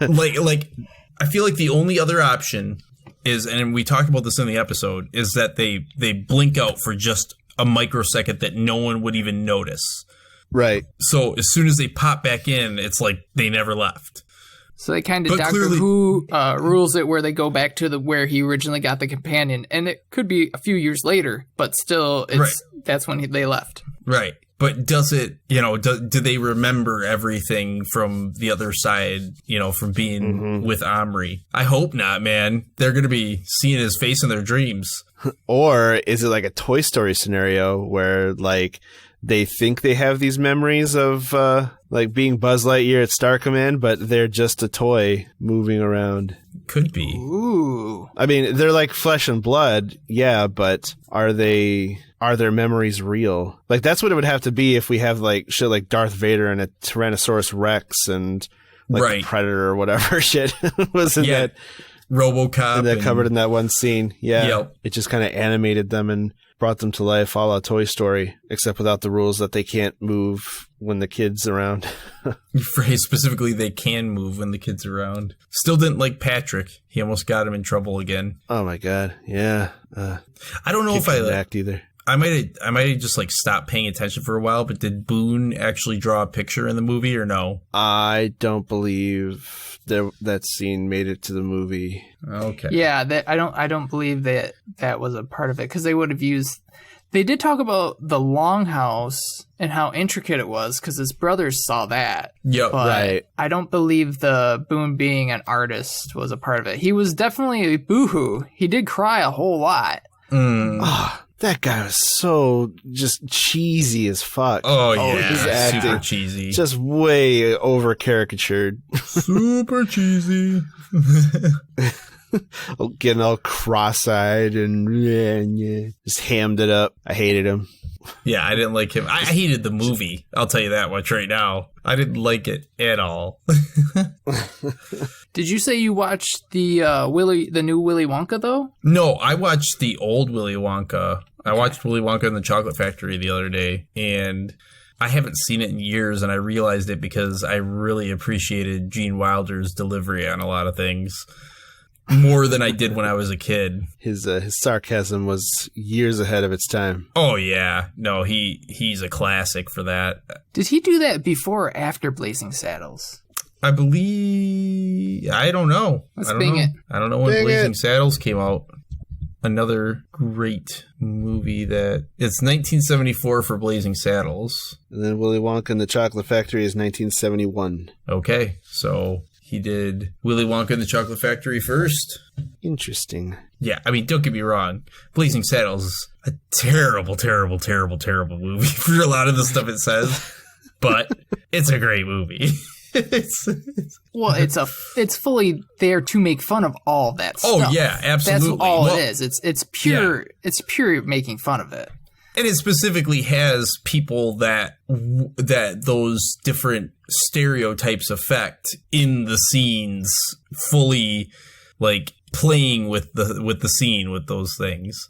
like I feel like the only other option is, and we talked about this in the episode, is that they blink out for just a microsecond that no one would even notice. Right. So as soon as they pop back in, it's like they never left. So they kind of Doctor Who rules it where they go back to where he originally got the companion, and it could be a few years later, but still, that's when they left. Right. But does it, do they remember everything from the other side, from being with Omri? I hope not, man. They're going to be seeing his face in their dreams. Or is it like a Toy Story scenario where, like, they think they have these memories of, like, being Buzz Lightyear at Star Command, but they're just a toy moving around? Could be. Ooh. I mean, they're like flesh and blood, yeah, but are their memories real? Like, that's what it would have to be if we have, like, shit like Darth Vader and a Tyrannosaurus Rex and, like, the Predator or whatever shit was in that RoboCop. And that covered in that one scene. Yeah. Yep. It just kind of animated them and brought them to life, a la Toy Story, except without the rules that they can't move when the kid's around. Specifically, they can move when the kid's around. Still didn't like Patrick. He almost got him in trouble again. Oh my god, yeah. I don't know if I act either. I might have just like stopped paying attention for a while, but did Boone actually draw a picture in the movie or no? I don't believe that scene made it to the movie. Okay. Yeah, I don't believe that was a part of it, because they would have used. They did talk about the longhouse and how intricate it was, because his brothers saw that. Yep. But right. I don't believe the Boone being an artist was a part of it. He was definitely a boohoo. He did cry a whole lot. Oh, that guy was so just cheesy as fuck. Oh yeah, his acting, super cheesy. Just way over caricatured. Super cheesy. Getting all cross-eyed and just hammed it up. I hated him. Yeah, I didn't like him. I hated the movie. I'll tell you that much right now. I didn't like it at all. Did you say you watched the new Willy Wonka though? No, I watched the old Willy Wonka. I watched Willy Wonka and the Chocolate Factory the other day, and I haven't seen it in years, and I realized it because I really appreciated Gene Wilder's delivery on a lot of things. More than I did when I was a kid. His sarcasm was years ahead of its time. Oh yeah, no, he's a classic for that. Did he do that before or after Blazing Saddles? I believe I don't know. Let's bing it. I don't know when Bing Blazing it. Saddles came out. Another great movie that it's 1974 for Blazing Saddles. And then Willy Wonka and the Chocolate Factory is 1971. Okay, so he did Willy Wonka and the Chocolate Factory first. Interesting. Yeah, I mean, don't get me wrong. Blazing Saddles is a terrible, terrible, terrible, terrible movie for a lot of the stuff it says, but it's a great movie. Well, it's fully there to make fun of all that stuff. Oh yeah, absolutely. That's all it is. It's pure. Yeah. It's pure making fun of it. And it specifically has people that those different stereotypes affect in the scenes, fully like playing with the scene with those things.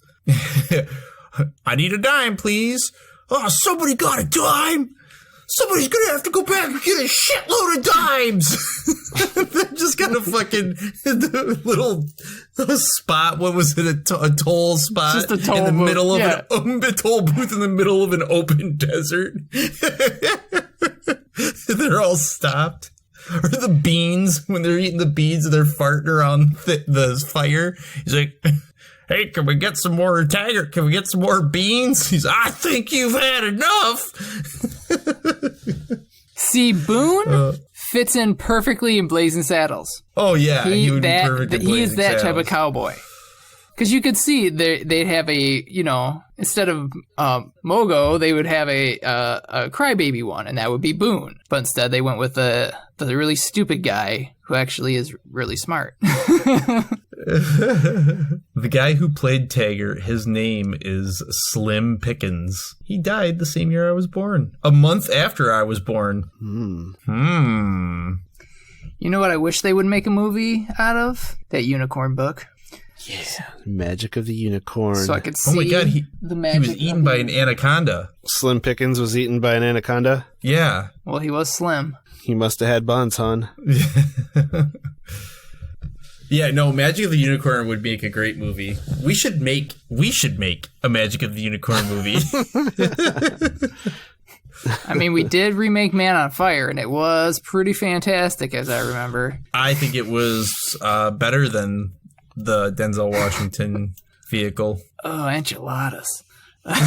I need a dime, please. Oh, somebody got a dime. Somebody's gonna have to go back and get a shitload of dimes. They're just got a fucking little spot. What was it? A toll spot? Just a toll in the booth. middle of Yeah. a toll booth in the middle of an open desert. They're all stopped. Or the beans, when they're eating the beans and they're farting around the fire. He's like, hey, can we get some more tiger? Can we get some more beans? He's, I think you've had enough. See, Boone fits in perfectly in Blazing Saddles. Oh yeah, he would be perfect. He is that type of cowboy. Because you could see they'd have a, instead of Mogo, they would have a crybaby one, and that would be Boone. But instead, they went with the really stupid guy who actually is really smart. The guy who played Taggart, his name is Slim Pickens. He died the same year I was born. A month after I was born. You know what I wish they would make a movie out of? That unicorn book. Yeah, Magic of the Unicorn. So I could see Oh my god, the he magic. was eaten by an anaconda. Slim Pickens was eaten by an anaconda. Yeah. Well, he was slim. He must have had buns, hon. Yeah, no, Magic of the Unicorn would make a great movie. We should make a Magic of the Unicorn movie. I mean, we did remake Man on Fire, and it was pretty fantastic, as I remember. I think it was better than the Denzel Washington vehicle. Oh, enchiladas. That's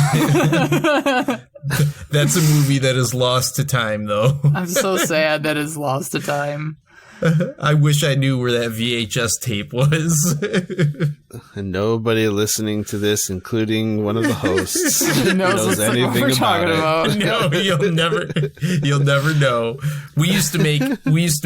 a movie that is lost to time, though. I'm so sad that it's lost to time. I wish I knew where that VHS tape was. And nobody listening to this, including one of the hosts, knows what anything we're talking about it. about. No, you'll never know. We used to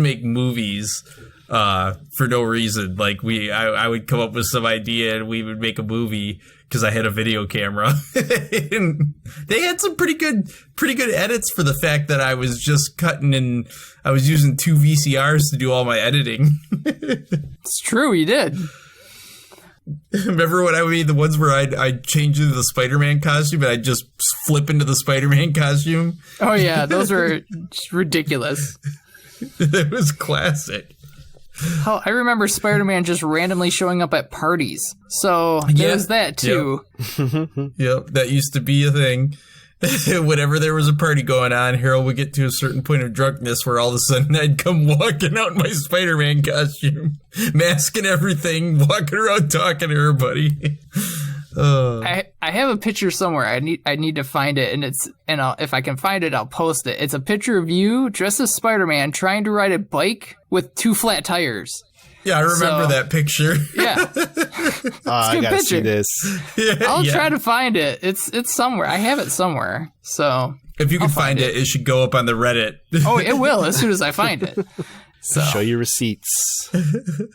make movies for no reason. Like I would come up with some idea and we would make a movie because I had a video camera. And they had some pretty good edits for the fact that I was just cutting and I was using 2 VCRs to do all my editing. It's true, you did. Remember when I made the ones where I'd change into the Spider-Man costume and I'd just flip into the Spider-Man costume? Oh, yeah, those were just ridiculous. It was classic. Oh, I remember Spider-Man just randomly showing up at parties. So there's that, too. Yep, that used to be a thing. Whenever there was a party going on, Harold would get to a certain point of drunkenness where all of a sudden I'd come walking out in my Spider-Man costume, mask and everything, walking around talking to everybody. I have a picture somewhere. I need to find it, and if I can find it, I'll post it. It's a picture of you dressed as Spider-Man trying to ride a bike with 2 flat tires. Yeah, I remember that picture. Yeah, I gotta see picture. this. I'll try to find it. It's somewhere. I have it somewhere. So if you can find it, it should go up on the Reddit. Oh, it will as soon as I find it. So Show your receipts.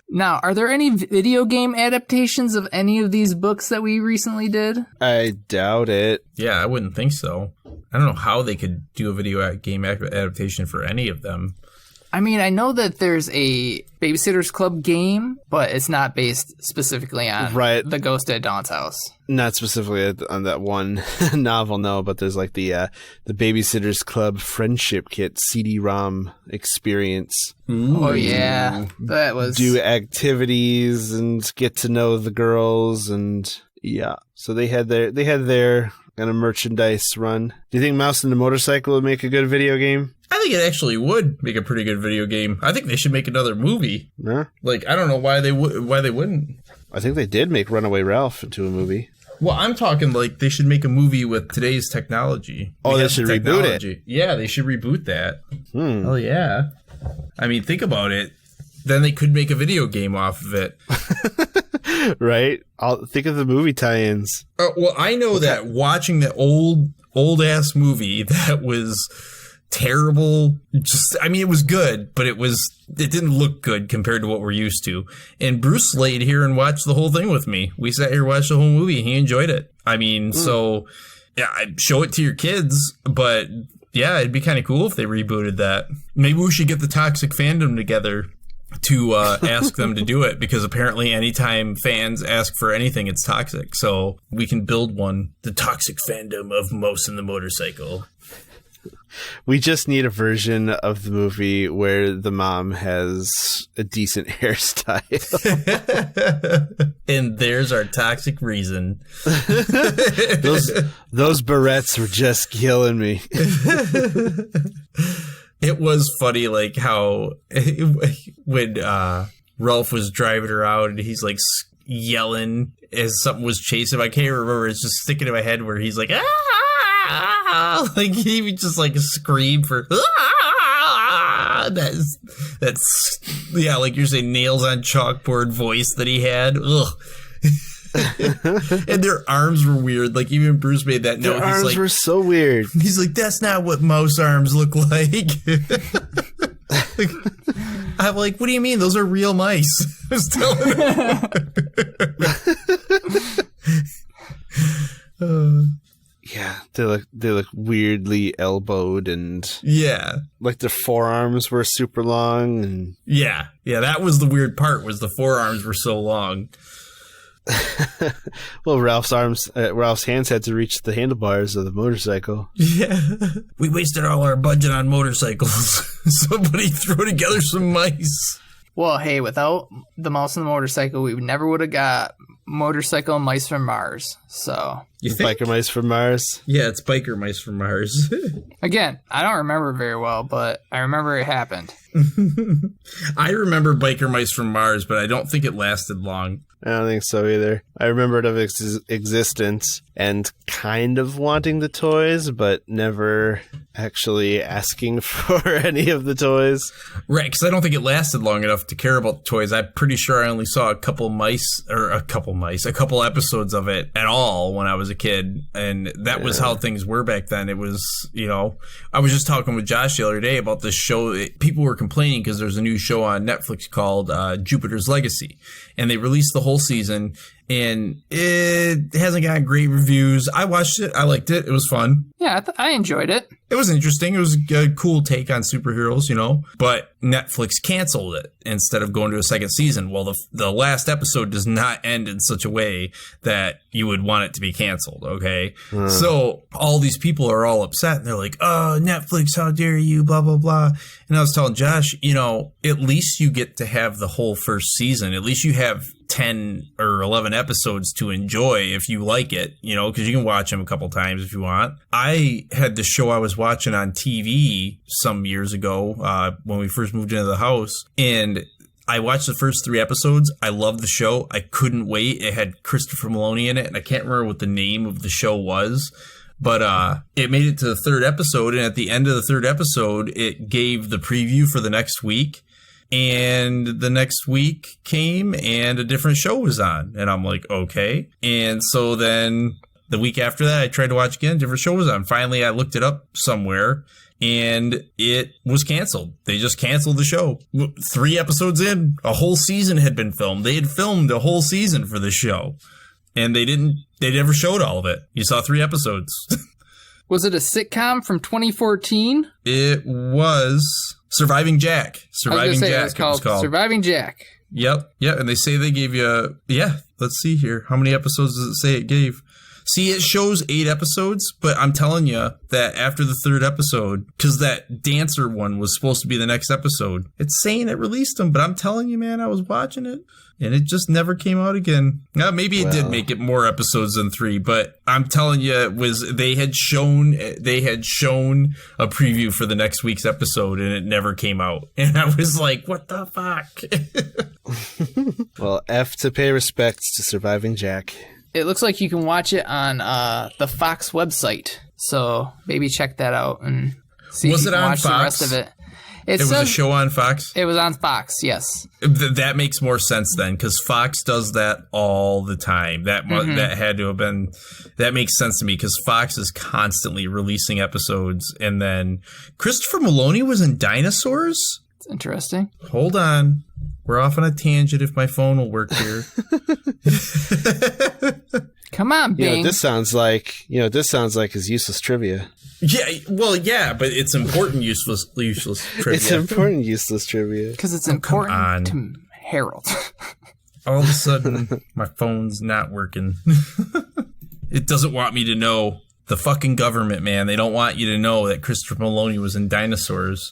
now, are there any video game adaptations of any of these books that we recently did? I doubt it. Yeah, I wouldn't think so. I don't know how they could do a video game adaptation for any of them. I mean, I know that there's a Babysitter's Club game, but it's not based specifically on the Ghost at Dawn's House. Not specifically on that one novel, no, but there's like the Babysitter's Club Friendship Kit CD-ROM experience. Ooh. Oh, yeah. That was... Do activities and get to know the girls, and yeah. So they had their and a merchandise run. Do you think Mouse and the Motorcycle would make a good video game? I think it actually would make a pretty good video game. I think they should make another movie. Yeah. Like, I don't know why they wouldn't. I think they did make Runaway Ralph into a movie. Well, I'm talking like they should make a movie with today's technology. Oh, they should reboot it. Yeah, they should reboot that. Hmm. Oh, yeah. I mean, think about it. Then they could make a video game off of it. Right? I'll think of the movie tie-ins. Well, I know that watching the old-ass movie that was terrible. I mean, it was good, but it didn't look good compared to what we're used to. And Bruce laid here and watched the whole thing with me. We sat here and watched the whole movie, and he enjoyed it. I mean, so yeah, I'd show it to your kids, but yeah, it'd be kind of cool if they rebooted that. Maybe we should get the Toxic Fandom together to ask them to do it, because apparently anytime fans ask for anything, it's toxic. So we can build one. The Toxic Fandom of Mouse and the Motorcycle. We just need a version of the movie where the mom has a decent hairstyle. And there's our toxic reason. Those barrettes were just killing me. It was funny, like how when Ralph was driving her out and he's like yelling as something was chasing him. I can't remember. It's just sticking in my head where he's like, ah! Like he would just like scream for ah! That's yeah, like you're saying, nails on chalkboard voice that he had. Ugh. And their arms were weird. Like even Bruce made that note. Their arms were so weird. He's like, that's not what mouse arms look like. I'm like, what do you mean? Those are real mice. I was telling him. Yeah, they look weirdly elbowed, and yeah, like their forearms were super long, and yeah, that was the weird part, was the forearms were so long. Well, Ralph's hands had to reach the handlebars of the motorcycle. Yeah, we wasted all our budget on motorcycles. Somebody throw together some mice. Well, hey, without the Mouse and the Motorcycle, we never would have got Motorcycle Mice from Mars. So you think? Biker Mice from Mars? Yeah, it's Biker Mice from Mars. Again, I don't remember very well, but I remember it happened. I remember Biker Mice from Mars, but I don't think it lasted long. I don't think so either. I remembered of its existence and kind of wanting the toys, but never actually asking for any of the toys. Right, because I don't think it lasted long enough to care about the toys. I'm pretty sure I only saw a couple episodes of it at all when I was a kid. And that was how things were back then. It was, I was just talking with Josh the other day about this show. People were complaining because there's a new show on Netflix called Jupiter's Legacy. And they released the whole season, and it hasn't gotten great reviews. I watched it. I liked it. It was fun. Yeah, I enjoyed it. It was interesting. It was a cool take on superheroes, but Netflix canceled it instead of going to a second season. Well, the last episode does not end in such a way that you would want it to be canceled, okay? So all these people are all upset, and they're like, oh, Netflix, how dare you, blah, blah, blah. And I was telling Josh, at least you get to have the whole first season. At least you have 10 or 11 episodes to enjoy if you like it, because you can watch them a couple times if you want. I had the show I was watching on TV some years ago when we first moved into the house, and I watched the first 3 episodes. I loved the show. I couldn't wait. It had Christopher Maloney in it, and I can't remember what the name of the show was. But it made it to the 3rd episode, and at the end of the 3rd episode, it gave the preview for the next week. And the next week came and a different show was on. And I'm like, okay. And so then the week after that, I tried to watch again. Different show was on. Finally, I looked it up somewhere and it was canceled. They just canceled the show. 3 episodes in, a whole season had been filmed. They had filmed a whole season for the show. And they never showed all of it. You saw 3 episodes. Was it a sitcom from 2014? It was Surviving Jack. Surviving Jack. It was called Surviving Jack. Yep. Yeah. And they say they gave you, let's see here. How many episodes does it say it gave? See, it shows 8 episodes, but I'm telling you that after the 3rd episode, because that dancer one was supposed to be the next episode, it's saying it released them, but I'm telling you, man, I was watching it. And it just never came out again. Now, maybe it did make it more episodes than 3, but I'm telling you, it was they had shown a preview for the next week's episode, and it never came out. And I was like, "What the fuck?" Well, F to pay respects to Surviving Jack. It looks like you can watch it on the Fox website, so maybe check that out and see if you can watch the rest of it. It was a show on Fox? It was on Fox, yes. That makes more sense then, because Fox does that all the time. That had to have been... That makes sense to me, because Fox is constantly releasing episodes. And then Christopher Maloney was in Dinosaurs? It's interesting. Hold on. We're off on a tangent if my phone will work here. Come on, Bing. This sounds like his useless trivia. Yeah, well, yeah, but it's important useless trivia. It's important useless trivia. Because it's important to Harold. All of a sudden, my phone's not working. It doesn't want me to know. The fucking government, man. They don't want you to know that Christopher Maloney was in Dinosaurs.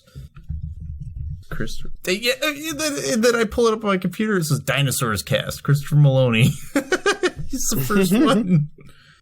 And then I pull it up on my computer. It says Dinosaurs cast. Christopher Maloney. He's the first one.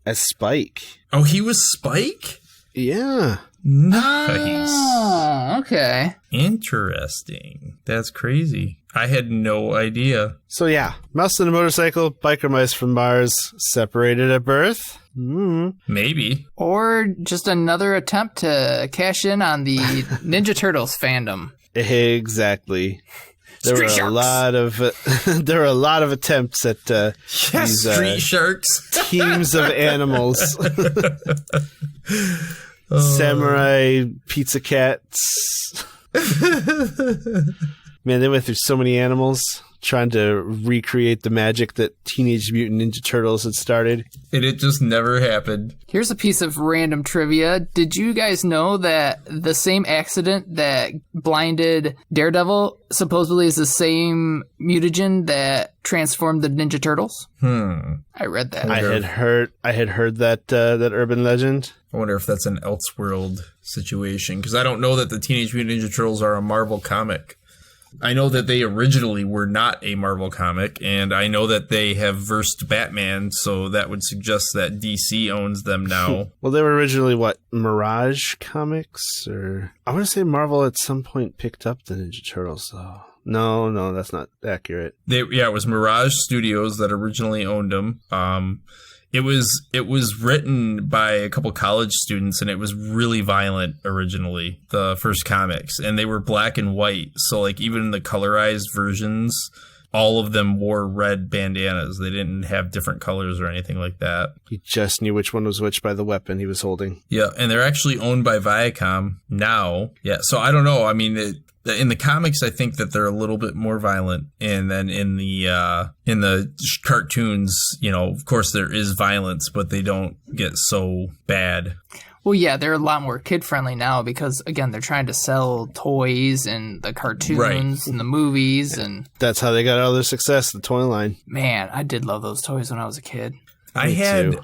As Spike. Oh, he was Spike? Yeah. Nice. Oh, okay. Interesting. That's crazy. I had no idea. So yeah, mouse and a motorcycle, biker mice from Mars, separated at birth. Maybe. Or just another attempt to cash in on the Ninja Turtles fandom. Exactly. There were a lot of attempts at these Street Sharks teams of animals. Samurai pizza cats. Man, they went through so many animals trying to recreate the magic that Teenage Mutant Ninja Turtles had started. And it just never happened. Here's a piece of random trivia. Did you guys know that the same accident that blinded Daredevil supposedly is the same mutagen that transformed the Ninja Turtles? I read that. I had heard that urban legend. I wonder if that's an Elseworld situation, because I don't know that the Teenage Mutant Ninja Turtles are a Marvel comic. I know that they originally were not a Marvel comic, and I know that they have versed Batman, so that would suggest that DC owns them now. Well, they were originally, Mirage Comics? Or I want to say Marvel at some point picked up the Ninja Turtles, though. No, that's not accurate. It was Mirage Studios that originally owned them. It was written by a couple college students, and it was really violent originally, the first comics, and they were black and white. So even in the colorized versions, all of them wore red bandanas. They didn't have different colors or anything like that. He just knew which one was which by the weapon he was holding. Yeah, and they're actually owned by Viacom now. Yeah, so I don't know. I mean, in the comics, I think that they're a little bit more violent, and then in the cartoons, of course there is violence, but they don't get so bad. Well, yeah, they're a lot more kid-friendly now because, again, they're trying to sell toys and the cartoons and the movies. And that's how they got all their success, the toy line. Man, I did love those toys when I was a kid. I had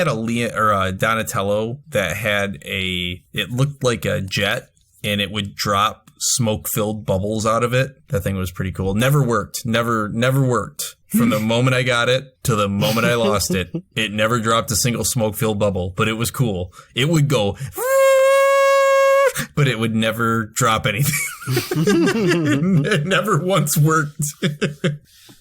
a Donatello that had it looked like a jet, and it would drop smoke-filled bubbles out of it. That thing was pretty cool. Never worked. Never worked. From the moment I got it to the moment I lost it, it never dropped a single smoke-filled bubble, but it was cool. It would go, but it would never drop anything. It never once worked.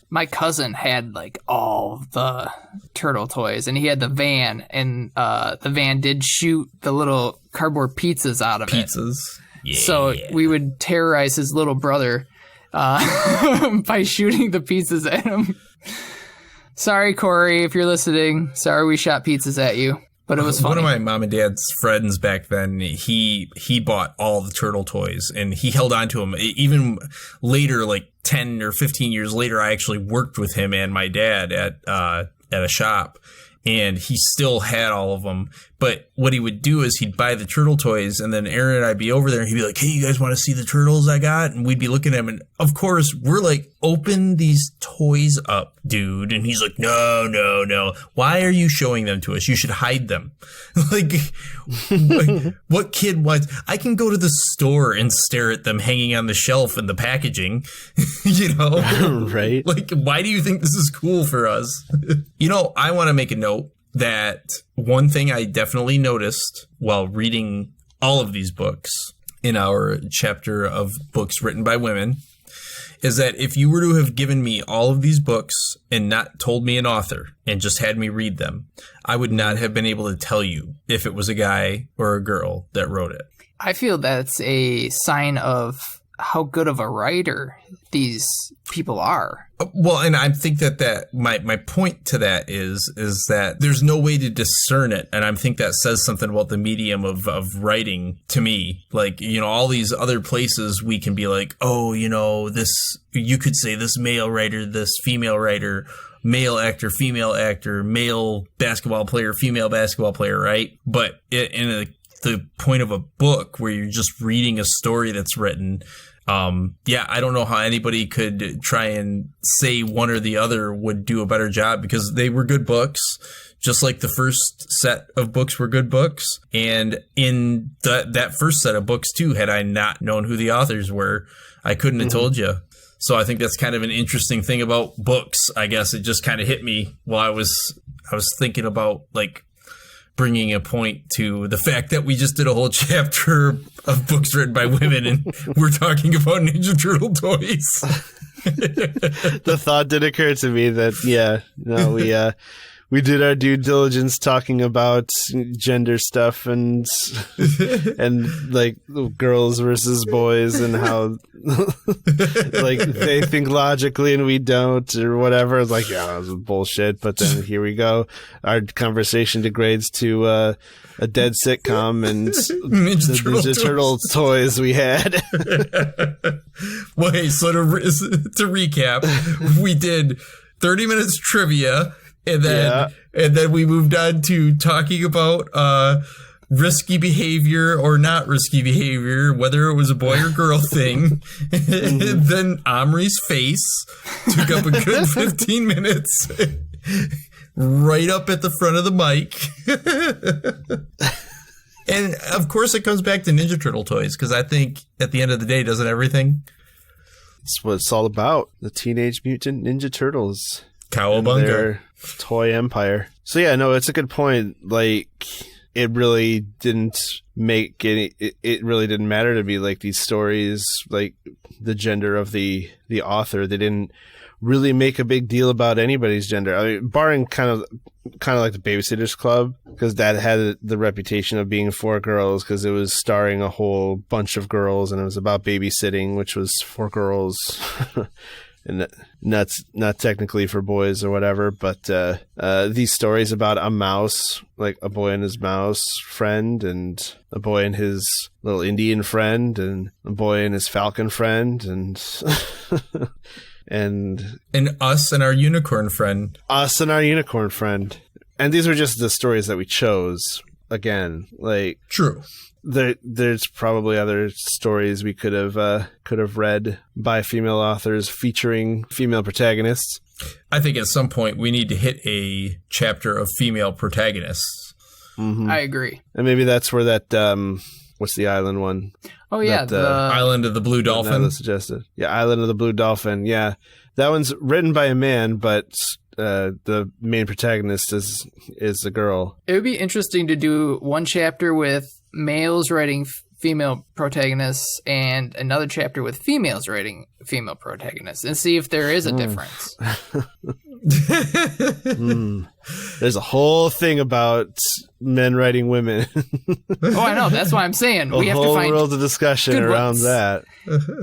My cousin had all the turtle toys, and he had the van, and the van did shoot the little cardboard pizzas out of it. Yeah. So we would terrorize his little brother by shooting the pizzas at him. Sorry, Corey, if you're listening. Sorry we shot pizzas at you, but it was funny. One of my mom and dad's friends back then, he bought all the turtle toys, and he held on to them. Even later, 10 or 15 years later, I actually worked with him and my dad at a shop. and he still had all of them. But what he would do is he'd buy the turtle toys, and then Aaron and I'd be over there, and he'd be like, hey, you guys want to see the turtles I got? And we'd be looking at him, and of course, we're like, open these toys up, dude. And he's like, no. Why are you showing them to us? You should hide them. like, what kid wants? I can go to the store and stare at them hanging on the shelf in the packaging, you know? Right. Like, why do you think this is cool for us? You know, I want to make a note that one thing I definitely noticed while reading all of these books in our chapter of books written by women is that if you were to have given me all of these books and not told me an author and just had me read them, I would not have been able to tell you if it was a guy or a girl that wrote it. I feel that's a sign of how good of a writer these people are. Well, and I think that my point to that is that there's no way to discern it. And I think that says something about the medium of writing to me. Like, you know, all these other places we can be like, oh, you know, this, you could say this male writer, this female writer, male actor, female actor, male basketball player, female basketball player, right? But the point of a book where you're just reading a story that's written, I don't know how anybody could try and say one or the other would do a better job, because they were good books, just like the first set of books were good books. And in that first set of books too, had I not known who the authors were, I couldn't have told you. So I think that's kind of an interesting thing about books. I guess it just kind of hit me while I was thinking about like bringing a point to the fact that we just did a whole chapter of books written by women and we're talking about Ninja Turtle toys. The thought did occur to me that, we did our due diligence talking about gender stuff and like girls versus boys and how like they think logically and we don't or whatever. It's like, yeah, that was bullshit. But then here we go. Our conversation degrades to a dead sitcom and Ninja Turtle toys we had. Wait, so to recap, we did 30 minutes trivia. And then we moved on to talking about risky behavior or not risky behavior, whether it was a boy or girl thing. And then Omri's face took up a good 15 minutes right up at the front of the mic. And of course it comes back to Ninja Turtle toys, because I think at the end of the day, doesn't everything? It's what it's all about. The Teenage Mutant Ninja Turtles. Cowabunga. Their toy empire. So yeah, no, it's a good point. Like, it really didn't make any, it really didn't matter to me, like, these stories, like, the gender of the author, they didn't really make a big deal about anybody's gender. I mean, barring kind of like the Babysitter's Club, because that had the reputation of being for girls, because it was starring a whole bunch of girls, and it was about babysitting, which was for girls. And not technically for boys or whatever, but these stories about a mouse, like a boy and his mouse friend, and a boy and his little Indian friend, and a boy and his falcon friend, and and us and our unicorn friend. Us and our unicorn friend. And these were just the stories that we chose. Again, like, true. There's probably other stories we could have read by female authors featuring female protagonists. I think at some point we need to hit a chapter of female protagonists. Mm-hmm. I agree. And maybe that's where that what's the island one? Oh yeah, that, the Island of the Blue Dolphin. Suggested. Yeah, Island of the Blue Dolphin. Yeah, that one's written by a man, but the main protagonist is a girl. It would be interesting to do one chapter with males writing female protagonists and another chapter with females writing female protagonists and see if there is a difference. There's a whole thing about men writing women. Oh, I know. That's why I'm saying we have to find world of discussion around that.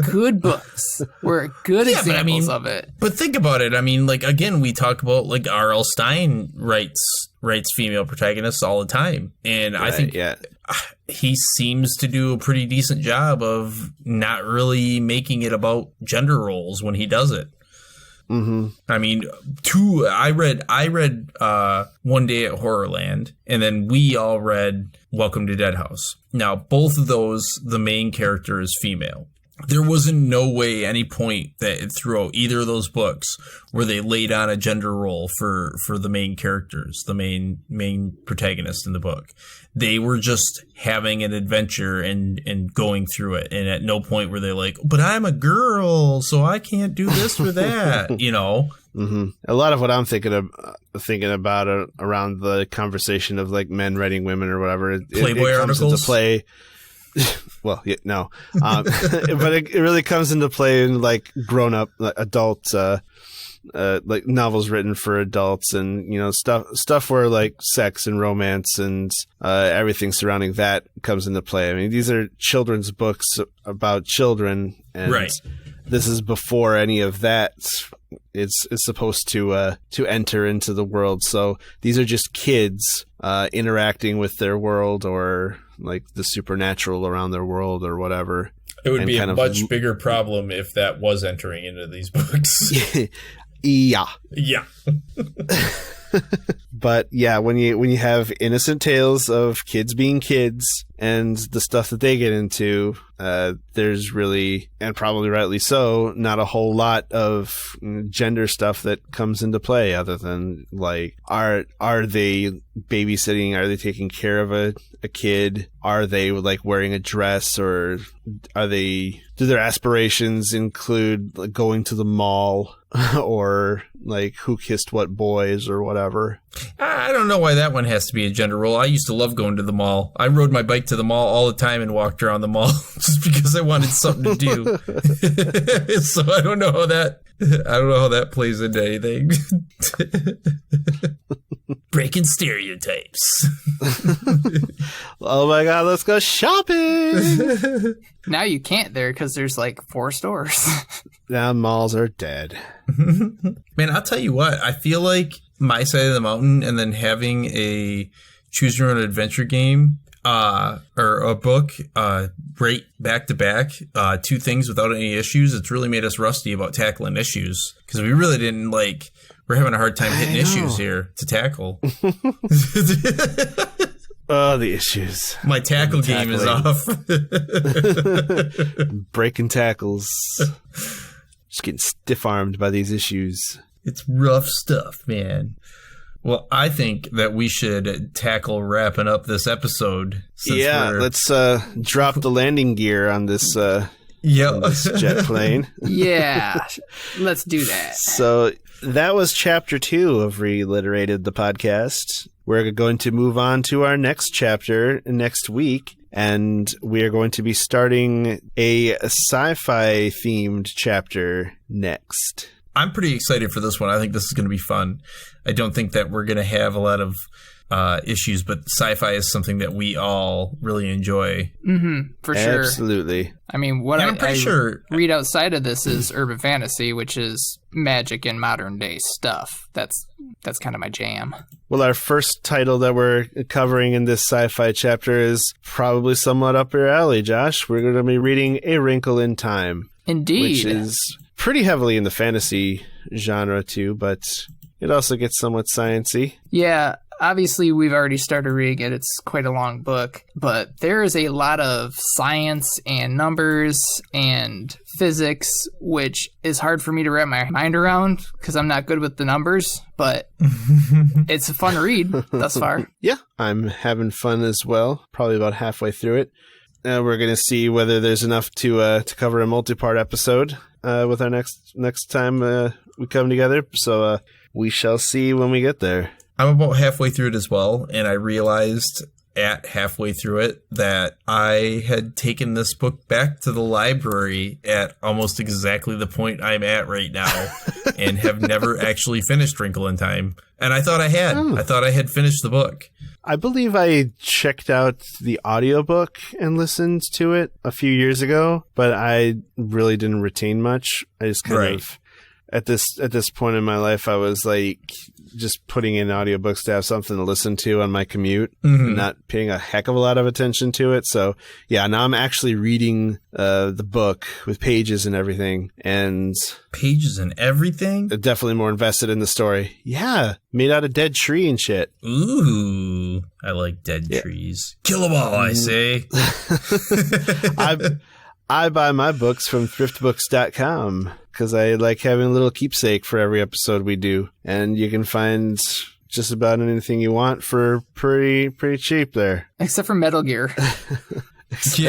Good books were good examples of it. But think about it. I mean, like, again, we talk about, like, R.L. Stein writes female protagonists all the time. And I think he seems to do a pretty decent job of not really making it about gender roles when he does it. Mm-hmm. I mean, I read One Day at Horrorland, and then we all read Welcome to Dead House. Now, both of those, the main character is female. There was in no way any point that throughout either of those books where they laid on a gender role for the main characters, the main protagonist in the book. They were just having an adventure and going through it. And at no point were they like, but I'm a girl, so I can't do this or that, you know? Mm-hmm. A lot of what I'm thinking about around the conversation of like men writing women or whatever, Playboy it comes articles? into play. Well, yeah, no, but it really comes into play in like grown-up, like, adult, like novels written for adults, and you know stuff where like sex and romance and everything surrounding that comes into play. I mean, these are children's books about children, and right. This is before any of that is supposed to enter into the world. So these are just kids interacting with their world, or like the supernatural around their world, or whatever. It would be a much bigger problem if that was entering into these books. Yeah. Yeah. But yeah, when you have innocent tales of kids being kids and the stuff that they get into, there's really, and probably rightly so, not a whole lot of gender stuff that comes into play, other than like, are they babysitting? Are they taking care of a kid? Are they like wearing a dress, or do their aspirations include like going to the mall or like who kissed what boys or whatever? I don't know why that one has to be a gender role. I used to love going to the mall. I rode my bike to the mall all the time and walked around the mall just because I wanted something to do. So I don't know how that plays into anything. Breaking stereotypes. Oh my God, let's go shopping. Now you can't there because there's like 4 stores. Now malls are dead. Man, I'll tell you what, I feel like My Side of the Mountain and then having a choose your own adventure game or a book right back to back, 2 things without any issues. It's really made us rusty about tackling issues, because we really didn't like, we're having a hard time hitting issues here to tackle. Oh, the issues. My tackle game is off. Breaking tackles. Just getting stiff-armed by these issues. It's rough stuff, man. Well, I think that we should tackle wrapping up this episode. Yeah, let's drop the landing gear on this, on this jet plane. Yeah, let's do that. So that was chapter 2 of Reliterated, the podcast. We're going to move on to our next chapter next week, and we are going to be starting a sci-fi themed chapter next. I'm pretty excited for this one. I think this is going to be fun. I don't think that we're going to have a lot of issues, but sci-fi is something that we all really enjoy. Mm-hmm, for sure. Absolutely. I mean, what I'm pretty sure read outside of this is urban fantasy, which is magic and modern day stuff. That's kind of my jam. Well, our first title that we're covering in this sci-fi chapter is probably somewhat up your alley, Josh. We're going to be reading A Wrinkle in Time. Indeed. Which is pretty heavily in the fantasy genre, too, but it also gets somewhat science-y. Yeah, obviously we've already started reading it. It's quite a long book, but there is a lot of science and numbers and physics, which is hard for me to wrap my mind around because I'm not good with the numbers, but it's a fun read thus far. Yeah, I'm having fun as well, probably about halfway through it. We're going to see whether there's enough to cover a multi-part episode with our next time we come together. So we shall see when we get there. I'm about halfway through it as well, and I realized at halfway through it that I had taken this book back to the library at almost exactly the point I'm at right now and have never actually finished Wrinkle in Time. And I thought I had. I thought I had finished the book. I believe I checked out the audiobook and listened to it a few years ago, but I really didn't retain much. I just kind of at this point in my life, I was like just putting in audiobooks to have something to listen to on my commute, and not paying a heck of a lot of attention to it. So yeah, now I'm actually reading the book with pages and everything, and pages and everything. Definitely more invested in the story. Yeah, made out of dead tree and shit. Ooh, I like dead trees. Kill them all, I say. I buy my books from thriftbooks.com because I like having a little keepsake for every episode we do. And you can find just about anything you want for pretty cheap there. Except for Metal Gear. Except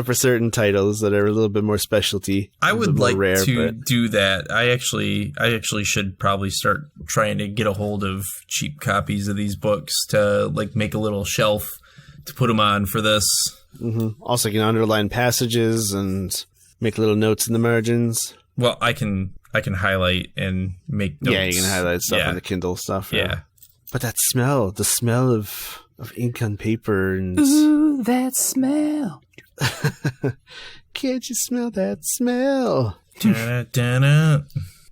for certain titles that are a little bit more specialty. I would like to do that. I actually should probably start trying to get a hold of cheap copies of these books to like make a little shelf to put them on for this. Also, you can underline passages and make little notes in the margins. Well, I can highlight and make notes. Yeah, you can highlight stuff on the Kindle stuff. Yeah. But the smell of ink on paper and... Ooh, that smell. Can't you smell that smell? Da-da-da-da.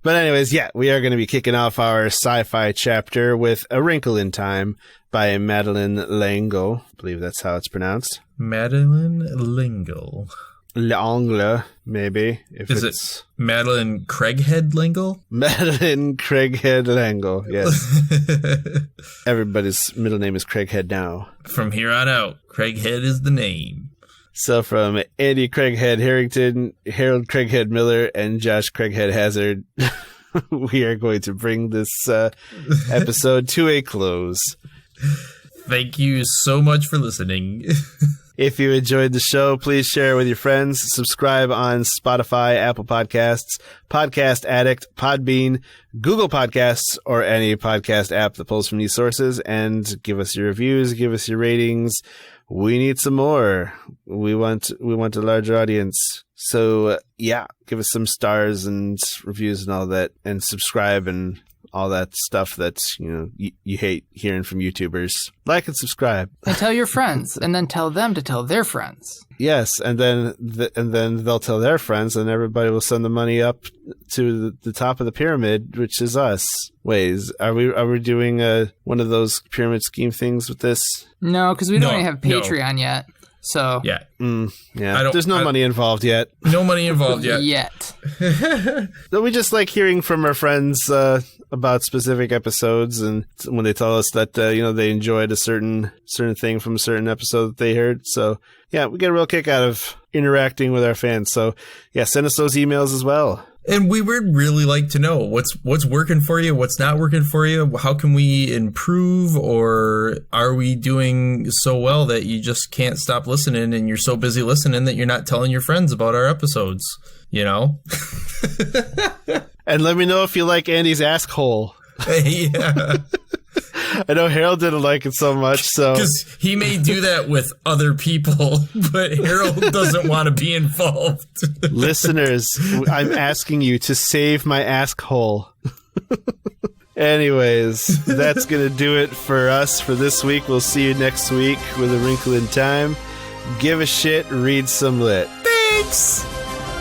But anyways, yeah, we are going to be kicking off our sci-fi chapter with A Wrinkle in Time by Madeleine L'Engle. I believe that's how it's pronounced. Madeleine L'Engle. L'Engle, maybe. Is it Madeleine Craighead L'Engle? Madeleine Craighead L'Engle, yes. Everybody's middle name is Craighead now. From here on out, Craighead is the name. So from Andy Craighead Harrington, Harold Craighead Miller, and Josh Craighead Hazard, we are going to bring this episode to a close. Thank you so much for listening. If you enjoyed the show, please share it with your friends. Subscribe on Spotify, Apple Podcasts, Podcast Addict, Podbean, Google Podcasts, or any podcast app that pulls from these sources. And give us your reviews, give us your ratings. We need some more. We want a larger audience. So yeah, give us some stars and reviews and all that, and subscribe and all that stuff that you hate hearing from YouTubers. Like and subscribe. And tell your friends, and then tell them to tell their friends. Yes, and then they'll tell their friends, and everybody will send the money up to the top of the pyramid, which is us. Wait, are we doing one of those pyramid scheme things with this? No, because we don't even have Patreon yet. So yeah, There's no money involved yet. No money involved yet. So we just like hearing from our friends about specific episodes, and when they tell us that they enjoyed a certain thing from a certain episode that they heard. So yeah, we get a real kick out of interacting with our fans. So yeah, send us those emails as well. And we would really like to know what's working for you, what's not working for you. How can we improve, or are we doing so well that you just can't stop listening, and you're so busy listening that you're not telling your friends about our episodes, And let me know if you like Andy's Askhole. Yeah. I know Harold didn't like it so much, so... Because he may do that with other people, but Harold doesn't want to be involved. Listeners, I'm asking you to save my Askhole. Anyways, that's going to do it for us for this week. We'll see you next week with A Wrinkle in Time. Give a shit, read some lit. Thanks!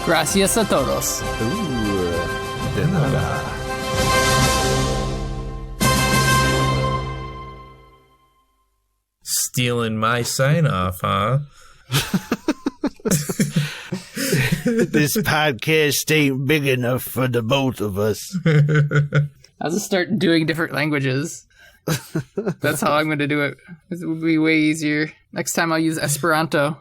Gracias a todos. Ooh, de nada. Stealing my sign-off, huh? This podcast ain't big enough for the both of us. I'll just start doing different languages. That's how I'm going to do it. It would be way easier. Next time I'll use Esperanto.